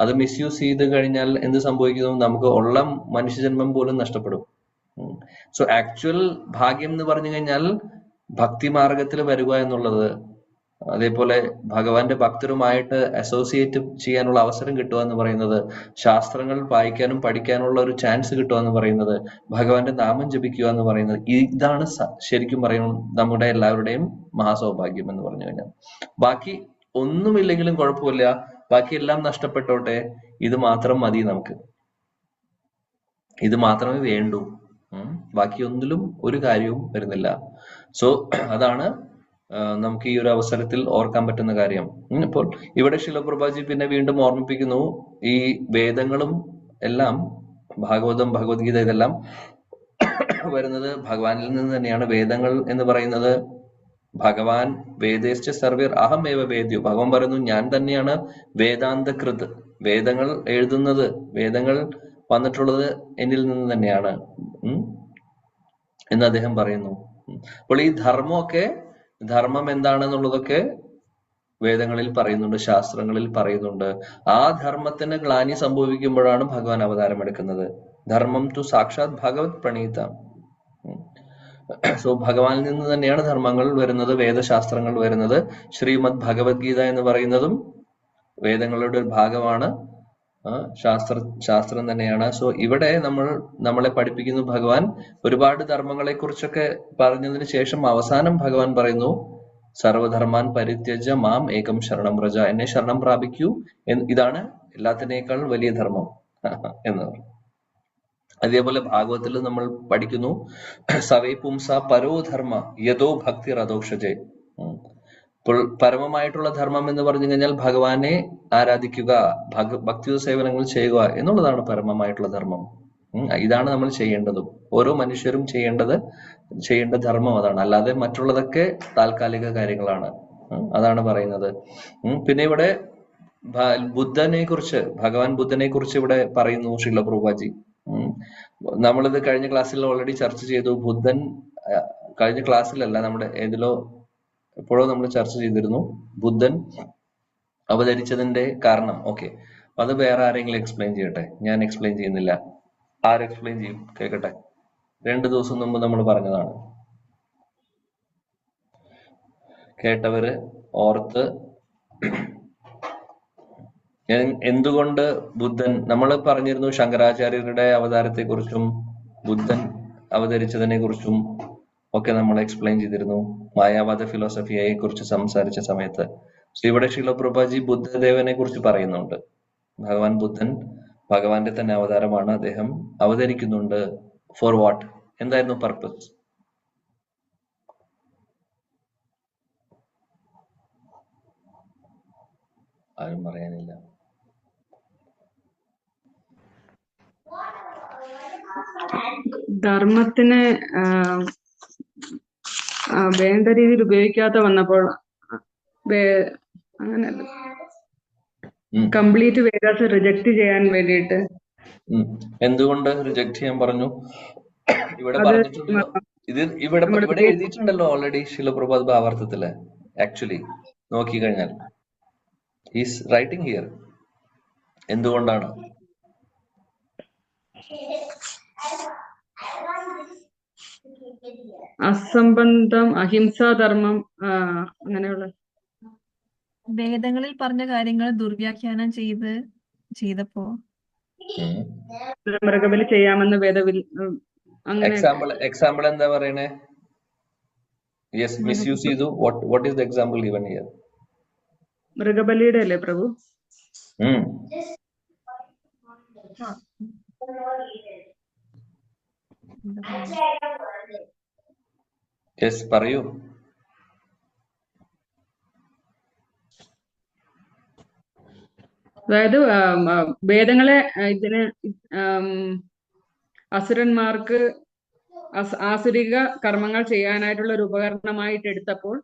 അത് മിസ്യൂസ് ചെയ്ത് കഴിഞ്ഞാൽ എന്ത് സംഭവിക്കുന്നു? നമുക്ക് ഉള്ള മനുഷ്യജന്മം പോലും നഷ്ടപ്പെടും. സോ ആക്ച്വൽ ഭാഗ്യം എന്ന് പറഞ്ഞു കഴിഞ്ഞാൽ ഭക്തി മാർഗത്തിൽ വരിക എന്നുള്ളത്, അതേപോലെ ഭഗവാന്റെ ഭക്തരുമായിട്ട് അസോസിയേറ്റ് ചെയ്യാനുള്ള അവസരം കിട്ടുക എന്ന് പറയുന്നത്, ശാസ്ത്രങ്ങൾ വായിക്കാനും പഠിക്കാനുള്ള ഒരു ചാൻസ് കിട്ടുക എന്ന് പറയുന്നത്, ഭഗവാന്റെ നാമം ജപിക്കുക എന്ന് പറയുന്നത്, ഇതാണ് ശരിക്കും പറയുന്നത് നമ്മുടെ എല്ലാവരുടെയും മഹാസൗഭാഗ്യം എന്ന് പറഞ്ഞു കഴിഞ്ഞാൽ. ബാക്കി ഒന്നുമില്ലെങ്കിലും കുഴപ്പമില്ല, ബാക്കി എല്ലാം നഷ്ടപ്പെട്ടോട്ടെ, ഇത് മാത്രം മതി നമുക്ക്, ഇത് മാത്രമേ വേണ്ടൂ, ബാക്കി ഒന്നിലും ഒരു കാര്യവും വരുന്നില്ല. സോ അതാണ് നമുക്ക് ഈ ഒരു അവസരത്തിൽ ഓർക്കാൻ പറ്റുന്ന കാര്യം. ഇപ്പോൾ ഇവിടെ ശില പ്രഭുപാദി പിന്നെ വീണ്ടും ഓർമ്മിപ്പിക്കുന്നു, ഈ വേദങ്ങളും എല്ലാം, ഭാഗവതം, ഭഗവത്ഗീത, ഇതെല്ലാം വരുന്നത് ഭഗവാനിൽ നിന്ന് തന്നെയാണ്. വേദങ്ങൾ എന്ന് പറയുന്നത് ഭഗവാൻ വേദേശ്ച സർവ്വർ അഹം ഏവ വേദ്യോ, ഭഗവാൻ പറയുന്നു ഞാൻ തന്നെയാണ് വേദാന്തകൃത്, വേദങ്ങൾ എഴുതുന്നത്, വേദങ്ങൾ വന്നിട്ടുള്ളത് എന്നിൽ നിന്ന് തന്നെയാണ് എന്ന് അദ്ദേഹം പറയുന്നു. അപ്പോൾ ഈ ധർമ്മം എന്താണെന്നുള്ളതൊക്കെ വേദങ്ങളിൽ പറയുന്നുണ്ട്, ശാസ്ത്രങ്ങളിൽ പറയുന്നുണ്ട്. ആ ധർമ്മത്തിന് ഗ്ലാനി സംഭവിക്കുമ്പോഴാണ് ഭഗവാൻ അവതാരം എടുക്കുന്നത്. ധർമ്മം തു സാക്ഷാത് ഭഗവത് പ്രണീത. സോ ഭഗവാനിൽ നിന്ന് തന്നെയാണ് ധർമ്മങ്ങൾ വരുന്നത്, വേദശാസ്ത്രങ്ങൾ വരുന്നത്. ശ്രീമദ് ഭഗവത്ഗീത എന്ന് പറയുന്നതും വേദങ്ങളുടെ ഒരു ഭാഗമാണ്, ശാസ്ത്രം തന്നെയാണ്. സോ ഇവിടെ നമ്മളെ പഠിപ്പിക്കുന്നു ഭഗവാൻ ഒരുപാട് ധർമ്മങ്ങളെ കുറിച്ചൊക്കെ പറഞ്ഞതിന് ശേഷം അവസാനം ഭഗവാൻ പറയുന്നു, സർവധർമാൻ പരിത്യജ മാം ഏകം ശരണം വ്രജ, എന്നെ ശരണം പ്രാപിക്കൂ, ഇതാണ് എല്ലാത്തിനേക്കാൾ വലിയ ധർമ്മം എന്ന് പറയും. അതേപോലെ ഭാഗവത്തിൽ നമ്മൾ പഠിക്കുന്നു, സവേ പുംസ പരോധർമ്മ യഥോ ഭക്തി രഥോക്ഷജേ. ഇപ്പോൾ പരമമായിട്ടുള്ള ധർമ്മം എന്ന് പറഞ്ഞു കഴിഞ്ഞാൽ ഭഗവാനെ ആരാധിക്കുക, ഭക്തി സേവനങ്ങൾ ചെയ്യുക എന്നുള്ളതാണ് പരമമായിട്ടുള്ള ധർമ്മം. ഇതാണ് നമ്മൾ ചെയ്യേണ്ടതും, ഓരോ മനുഷ്യരും ചെയ്യേണ്ട ധർമ്മം അതാണ്. അല്ലാതെ മറ്റുള്ളതൊക്കെ താൽക്കാലിക കാര്യങ്ങളാണ്, അതാണ് പറയുന്നത്. പിന്നെ ഇവിടെ ഭഗവാൻ ബുദ്ധനെ കുറിച്ച് ഇവിടെ പറയുന്നു ശ്രീല പ്രഭുപാദി. നമ്മളിത് കഴിഞ്ഞ ക്ലാസ്സിൽ ഓൾറെഡി ചർച്ച ചെയ്തു. ബുദ്ധൻ, കഴിഞ്ഞ ക്ലാസ്സിലല്ല, നമ്മുടെ എപ്പോഴോ നമ്മൾ ചർച്ച ചെയ്തിരുന്നു ബുദ്ധൻ അവതരിച്ചതിന്റെ കാരണം. ഓക്കെ, അത് വേറെ ആരെങ്കിലും എക്സ്പ്ലെയിൻ ചെയ്യട്ടെ, ഞാൻ എക്സ്പ്ലെയിൻ ചെയ്യുന്നില്ല. ആര് എക്സ്പ്ലെയിൻ ചെയ്യും? കേൾക്കട്ടെ. 2 ദിവസം മുമ്പ് നമ്മൾ പറഞ്ഞതാണ്, കേട്ടവര് ഓർത്ത്. എന്തുകൊണ്ട് ബുദ്ധൻ, നമ്മൾ പറഞ്ഞിരുന്നു ശങ്കരാചാര്യരുടെ അവതാരത്തെ കുറിച്ചും ബുദ്ധൻ അവതരിച്ചതിനെ കുറിച്ചും ഒക്കെ നമ്മൾ എക്സ്പ്ലെയിൻ ചെയ്തിരുന്നു, മായാവാദ ഫിലോസഫിയെ കുറിച്ച് സംസാരിച്ച സമയത്ത്. ഇവിടെ ശില പ്രഭുപാദി ബുദ്ധദേവനെ കുറിച്ച് പറയുന്നുണ്ട്. ഭഗവാൻ ബുദ്ധൻ ഭഗവാന്റെ തന്നെ അവതാരമാണ്, അദ്ദേഹം അവതരിക്കുന്നുണ്ട്. For what? എന്തായിരുന്നു പർപ്പസ്? ആരും പറയാനില്ല. ധർമ്മത്തിനെ വേണ്ട രീതിയിൽ ഉപയോഗിക്കാതെ വന്നപ്പോൾ അങ്ങനെ കംപ്ലീറ്റ് വേദാസ് റിജക്ട് ചെയ്യാൻ വേണ്ടിയിട്ട്. എന്തുകൊണ്ട് റിജക്ട് ചെയ്യാൻ പറഞ്ഞു? ഇവിടെ പറഞ്ഞിട്ടുണ്ടല്ലോ, ഇവിടെ എഴുതിയിട്ടുണ്ടല്ലോ ഓൾറെഡി ശിലപ്രഭാത് ഭാവാർത്ഥത്തില്. ആക്ച്വലി നോക്കിക്കഴിഞ്ഞാൽ ഈസ് റൈറ്റിംഗ് ഹിയർ. എന്തുകൊണ്ടാണ്? അസംബന്ധം, അഹിംസാധർമ്മം, അങ്ങനെയുള്ള വേദങ്ങളിൽ പറഞ്ഞ കാര്യങ്ങൾ ദുർവ്യാഖ്യാനം ചെയ്തപ്പോ മൃഗബലി ചെയ്യാമെന്ന് വേദവിൽ അങ്ങനെ. എക്സാമ്പിൾ എന്താ പറയണേ? യെസ്, മിസ്യൂസ് ചെയ്തു. What is the example given here? മൃഗബലിയുടെ അല്ലേ പ്രഭു? യെസ്, പറയൂ. അതായത് വേദങ്ങളെ ഇതിന് അസുരന്മാർക്ക് ആസുരിക കർമ്മങ്ങൾ ചെയ്യാനായിട്ടുള്ള ഒരു ഉപകരണമായിട്ട് എടുത്തപ്പോൾ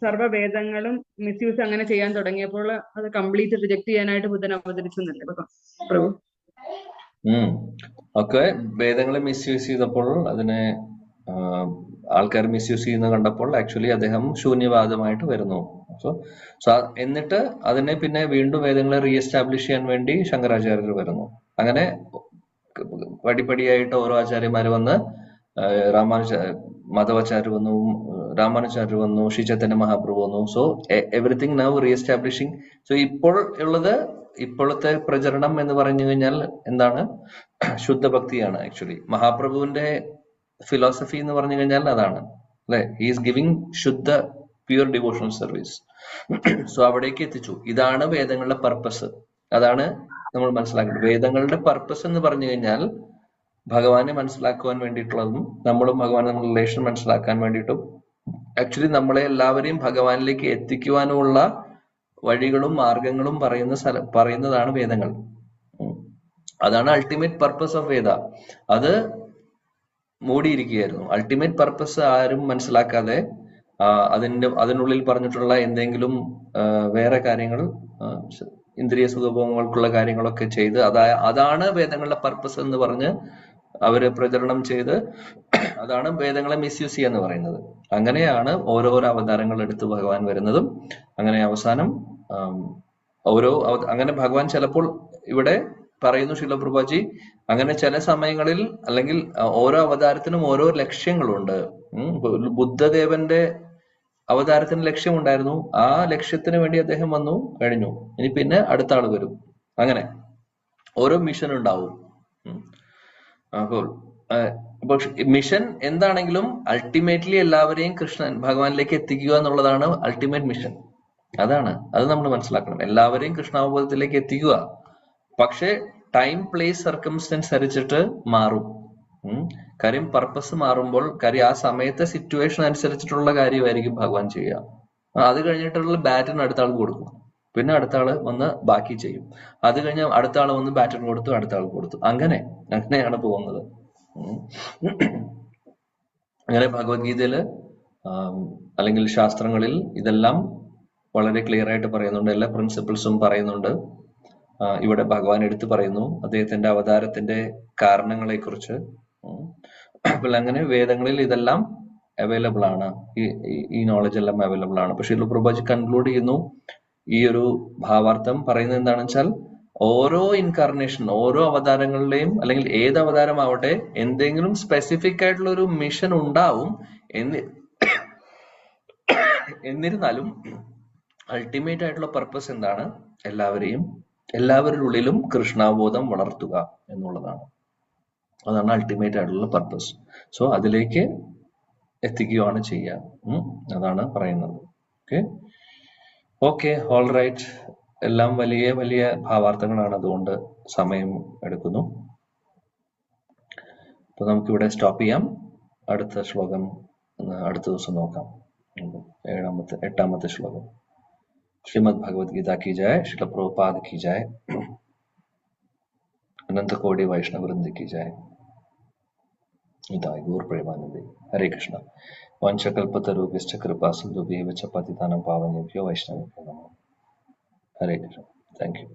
സർവ്വവേദങ്ങളും മിസ്യൂസ് അങ്ങനെ ചെയ്യാൻ തുടങ്ങിയപ്പോൾ അത് കംപ്ലീറ്റ് റിജക്ട് ചെയ്യാനായിട്ട് ബുദ്ധൻ അവതരിച്ചെന്നല്ലേ പ്രഭു? ഒക്കെ വേദങ്ങളെ മിസ്യൂസ് ചെയ്തപ്പോൾ അതിനെ ആൾക്കാർ മിസ്യൂസ് ചെയ്യുന്നത് കണ്ടപ്പോൾ ആക്ച്വലി അദ്ദേഹം ശൂന്യവാദമായിട്ട് വരുന്നു. സോ എന്നിട്ട് അതിനെ പിന്നെ വീണ്ടും വേദങ്ങളെ റീഎസ്റ്റാബ്ലിഷ് ചെയ്യാൻ വേണ്ടി ശങ്കരാചാര്യർ വരുന്നു. അങ്ങനെ പടിപടിയായിട്ട് ഓരോ ആചാര്യന്മാര് വന്ന് മാധവാചാര്യ വന്നു, രാമാനുജാചാര്യ വന്നു, ശ്രീ ചൈതന്യ മഹാപ്രഭു വന്നു. So everything now reestablishing. So ഇപ്പോൾ ഉള്ളത്, ഇപ്പോഴത്തെ പ്രചരണം എന്ന് പറഞ്ഞു കഴിഞ്ഞാൽ എന്താണ്? ശുദ്ധഭക്തിയാണ്. ആക്ച്വലി മഹാപ്രഭുവിന്റെ ഫിലോസഫി എന്ന് പറഞ്ഞു കഴിഞ്ഞാൽ അതാണ്, അല്ലെ? ഹീസ് ഗിവിംഗ് ശുദ്ധ പ്യൂർ ഡിവോഷണൽ സർവീസ്. സോ അവിടേക്ക് എത്തിച്ചു. ഇതാണ് വേദങ്ങളുടെ പർപ്പസ്. അതാണ് നമ്മൾ മനസ്സിലാക്കേണ്ടത്. വേദങ്ങളുടെ പർപ്പസ് എന്ന് പറഞ്ഞു കഴിഞ്ഞാൽ ഭഗവാനെ മനസ്സിലാക്കുവാൻ വേണ്ടിയിട്ടുള്ളതും നമ്മളും ഭഗവാനെ നമ്മുടെ റിലേഷൻ മനസ്സിലാക്കാൻ വേണ്ടിയിട്ടും ആക്ച്വലി നമ്മളെ എല്ലാവരെയും ഭഗവാനിലേക്ക് എത്തിക്കുവാനുമുള്ള വഴികളും മാർഗങ്ങളും പറയുന്നതാണ് വേദങ്ങൾ. അതാണ് അൾട്ടിമേറ്റ് പർപ്പസ് ഓഫ് വേദ. അത് മൂടിയിരിക്കുകയായിരുന്നു. അൾട്ടിമേറ്റ് പർപ്പസ് ആരും മനസ്സിലാക്കാതെ അതിനുള്ളിൽ പറഞ്ഞിട്ടുള്ള എന്തെങ്കിലും വേറെ കാര്യങ്ങൾ, ഇന്ദ്രിയ സുഖഭോഗങ്ങൾക്കുള്ള കാര്യങ്ങളൊക്കെ ചെയ്ത് അതാണ് വേദങ്ങളുടെ പർപ്പസ് എന്ന് പറഞ്ഞ് അവര് പ്രചരണം ചെയ്ത് അതാണ് വേദങ്ങളെ മിസ്യൂസ് ചെയ്യാന്ന് പറയുന്നത്. അങ്ങനെയാണ് ഓരോരോ അവതാരങ്ങൾ എടുത്ത് ഭഗവാൻ വരുന്നതും. അങ്ങനെ അവസാനം അങ്ങനെ ഭഗവാൻ ചിലപ്പോൾ ഇവിടെ പറയുന്നു ശീല പ്രഭുജി, അങ്ങനെ ചില സമയങ്ങളിൽ അല്ലെങ്കിൽ ഓരോ അവതാരത്തിനും ഓരോ ലക്ഷ്യങ്ങളുണ്ട്. ബുദ്ധദേവന്റെ അവതാരത്തിന് ലക്ഷ്യമുണ്ടായിരുന്നു. ആ ലക്ഷ്യത്തിന് വേണ്ടി അദ്ദേഹം വന്നു കഴിഞ്ഞു. ഇനി പിന്നെ അടുത്ത ആള് വരും. അങ്ങനെ ഓരോ മിഷൻ ഉണ്ടാവും. അപ്പോൾ മിഷൻ എന്താണെങ്കിലും അൾട്ടിമേറ്റ്ലി എല്ലാവരെയും ഭഗവാനിലേക്ക് എത്തിക്കുക എന്നുള്ളതാണ് അൾട്ടിമേറ്റ് മിഷൻ. അത് നമ്മൾ മനസ്സിലാക്കണം. എല്ലാവരെയും കൃഷ്ണാവബോധത്തിലേക്ക് എത്തിക്കുക. പക്ഷെ ടൈം, പ്ലേസ്, സർക്കംസ്റ്റൻസ് അനുസരിച്ചിട്ട് മാറും. കാര്യം പർപ്പസ് മാറുമ്പോൾ, കാര്യം ആ സമയത്തെ സിറ്റുവേഷൻ അനുസരിച്ചിട്ടുള്ള കാര്യമായിരിക്കും ഭഗവാൻ ചെയ്യുക. അത് കഴിഞ്ഞിട്ടുള്ള ബാറ്റൺ അടുത്ത ആൾ കൊടുക്കും. പിന്നെ അടുത്ത ആള് വന്ന് ബാക്കി ചെയ്യും. അത് കഴിഞ്ഞ് അടുത്ത ആള് വന്ന് ബാറ്റൺ കൊടുത്തു, അടുത്ത ആൾ കൊടുത്തു. അങ്ങനെയാണ് പോകുന്നത്. അങ്ങനെ ഭഗവത്ഗീതയില് അല്ലെങ്കിൽ ശാസ്ത്രങ്ങളിൽ ഇതെല്ലാം വളരെ ക്ലിയർ ആയിട്ട് പറയുന്നുണ്ട്. എല്ലാ പ്രിൻസിപ്പിൾസും പറയുന്നുണ്ട്. ഇവിടെ ഭഗവാൻ എടുത്തു പറയുന്നു അദ്ദേഹത്തിന്റെ അവതാരത്തിന്റെ കാരണങ്ങളെ കുറിച്ച്. അപ്പോൾ അങ്ങനെ വേദങ്ങളിൽ ഇതെല്ലാം അവൈലബിൾ ആണ്. ഈ നോളജ് എല്ലാം അവൈലബിൾ ആണ്. പക്ഷെ പ്രഭുജി കൺക്ലൂഡ് ചെയ്യുന്നു, ഈ ഒരു ഭാവാർത്ഥം പറയുന്നത് എന്താണെന്ന് വെച്ചാൽ ഓരോ ഇൻകാർണേഷൻ, ഓരോ അവതാരങ്ങളുടെയും അല്ലെങ്കിൽ ഏത് അവതാരമാവട്ടെ എന്തെങ്കിലും സ്പെസിഫിക് ആയിട്ടുള്ള ഒരു മിഷൻ ഉണ്ടാവും. എന്നിരുന്നാലും അൾട്ടിമേറ്റ് ആയിട്ടുള്ള പർപ്പസ് എന്താണ്? എല്ലാവരുടെ ഉള്ളിലും കൃഷ്ണാബോധം വളർത്തുക എന്നുള്ളതാണ്. അതാണ് അൾട്ടിമേറ്റ് ആയിട്ടുള്ള പർപ്പസ്. സോ അതിലേക്ക് എത്തിക്കുകയാണ് ചെയ്യുക. അതാണ് പറയുന്നത്. Okay, all right. എല്ലാം വലിയ വലിയ ഭാവാർത്ഥങ്ങളാണ്, അതുകൊണ്ട് സമയം എടുക്കുന്നു. അപ്പൊ നമുക്കിവിടെ സ്റ്റോപ്പ് ചെയ്യാം. അടുത്ത ശ്ലോകം അടുത്ത ദിവസം നോക്കാം. 8ാമത്തെ ശ്ലോകം. श्रीमद् भगवद गीता की जय, श्रील प्रभुपाद की जय, अनंत कोटि वैष्णव वृंद की जय, निताय गौर प्रेमानंदे। हरे कृष्ण। वंशकल्पतरुभ्यश्च कृपा सिन्धुभ्यैव च पतितानां पावनेभ्यो वैष्णवेभ्यो नमः। हरे कृष्ण। Thank you.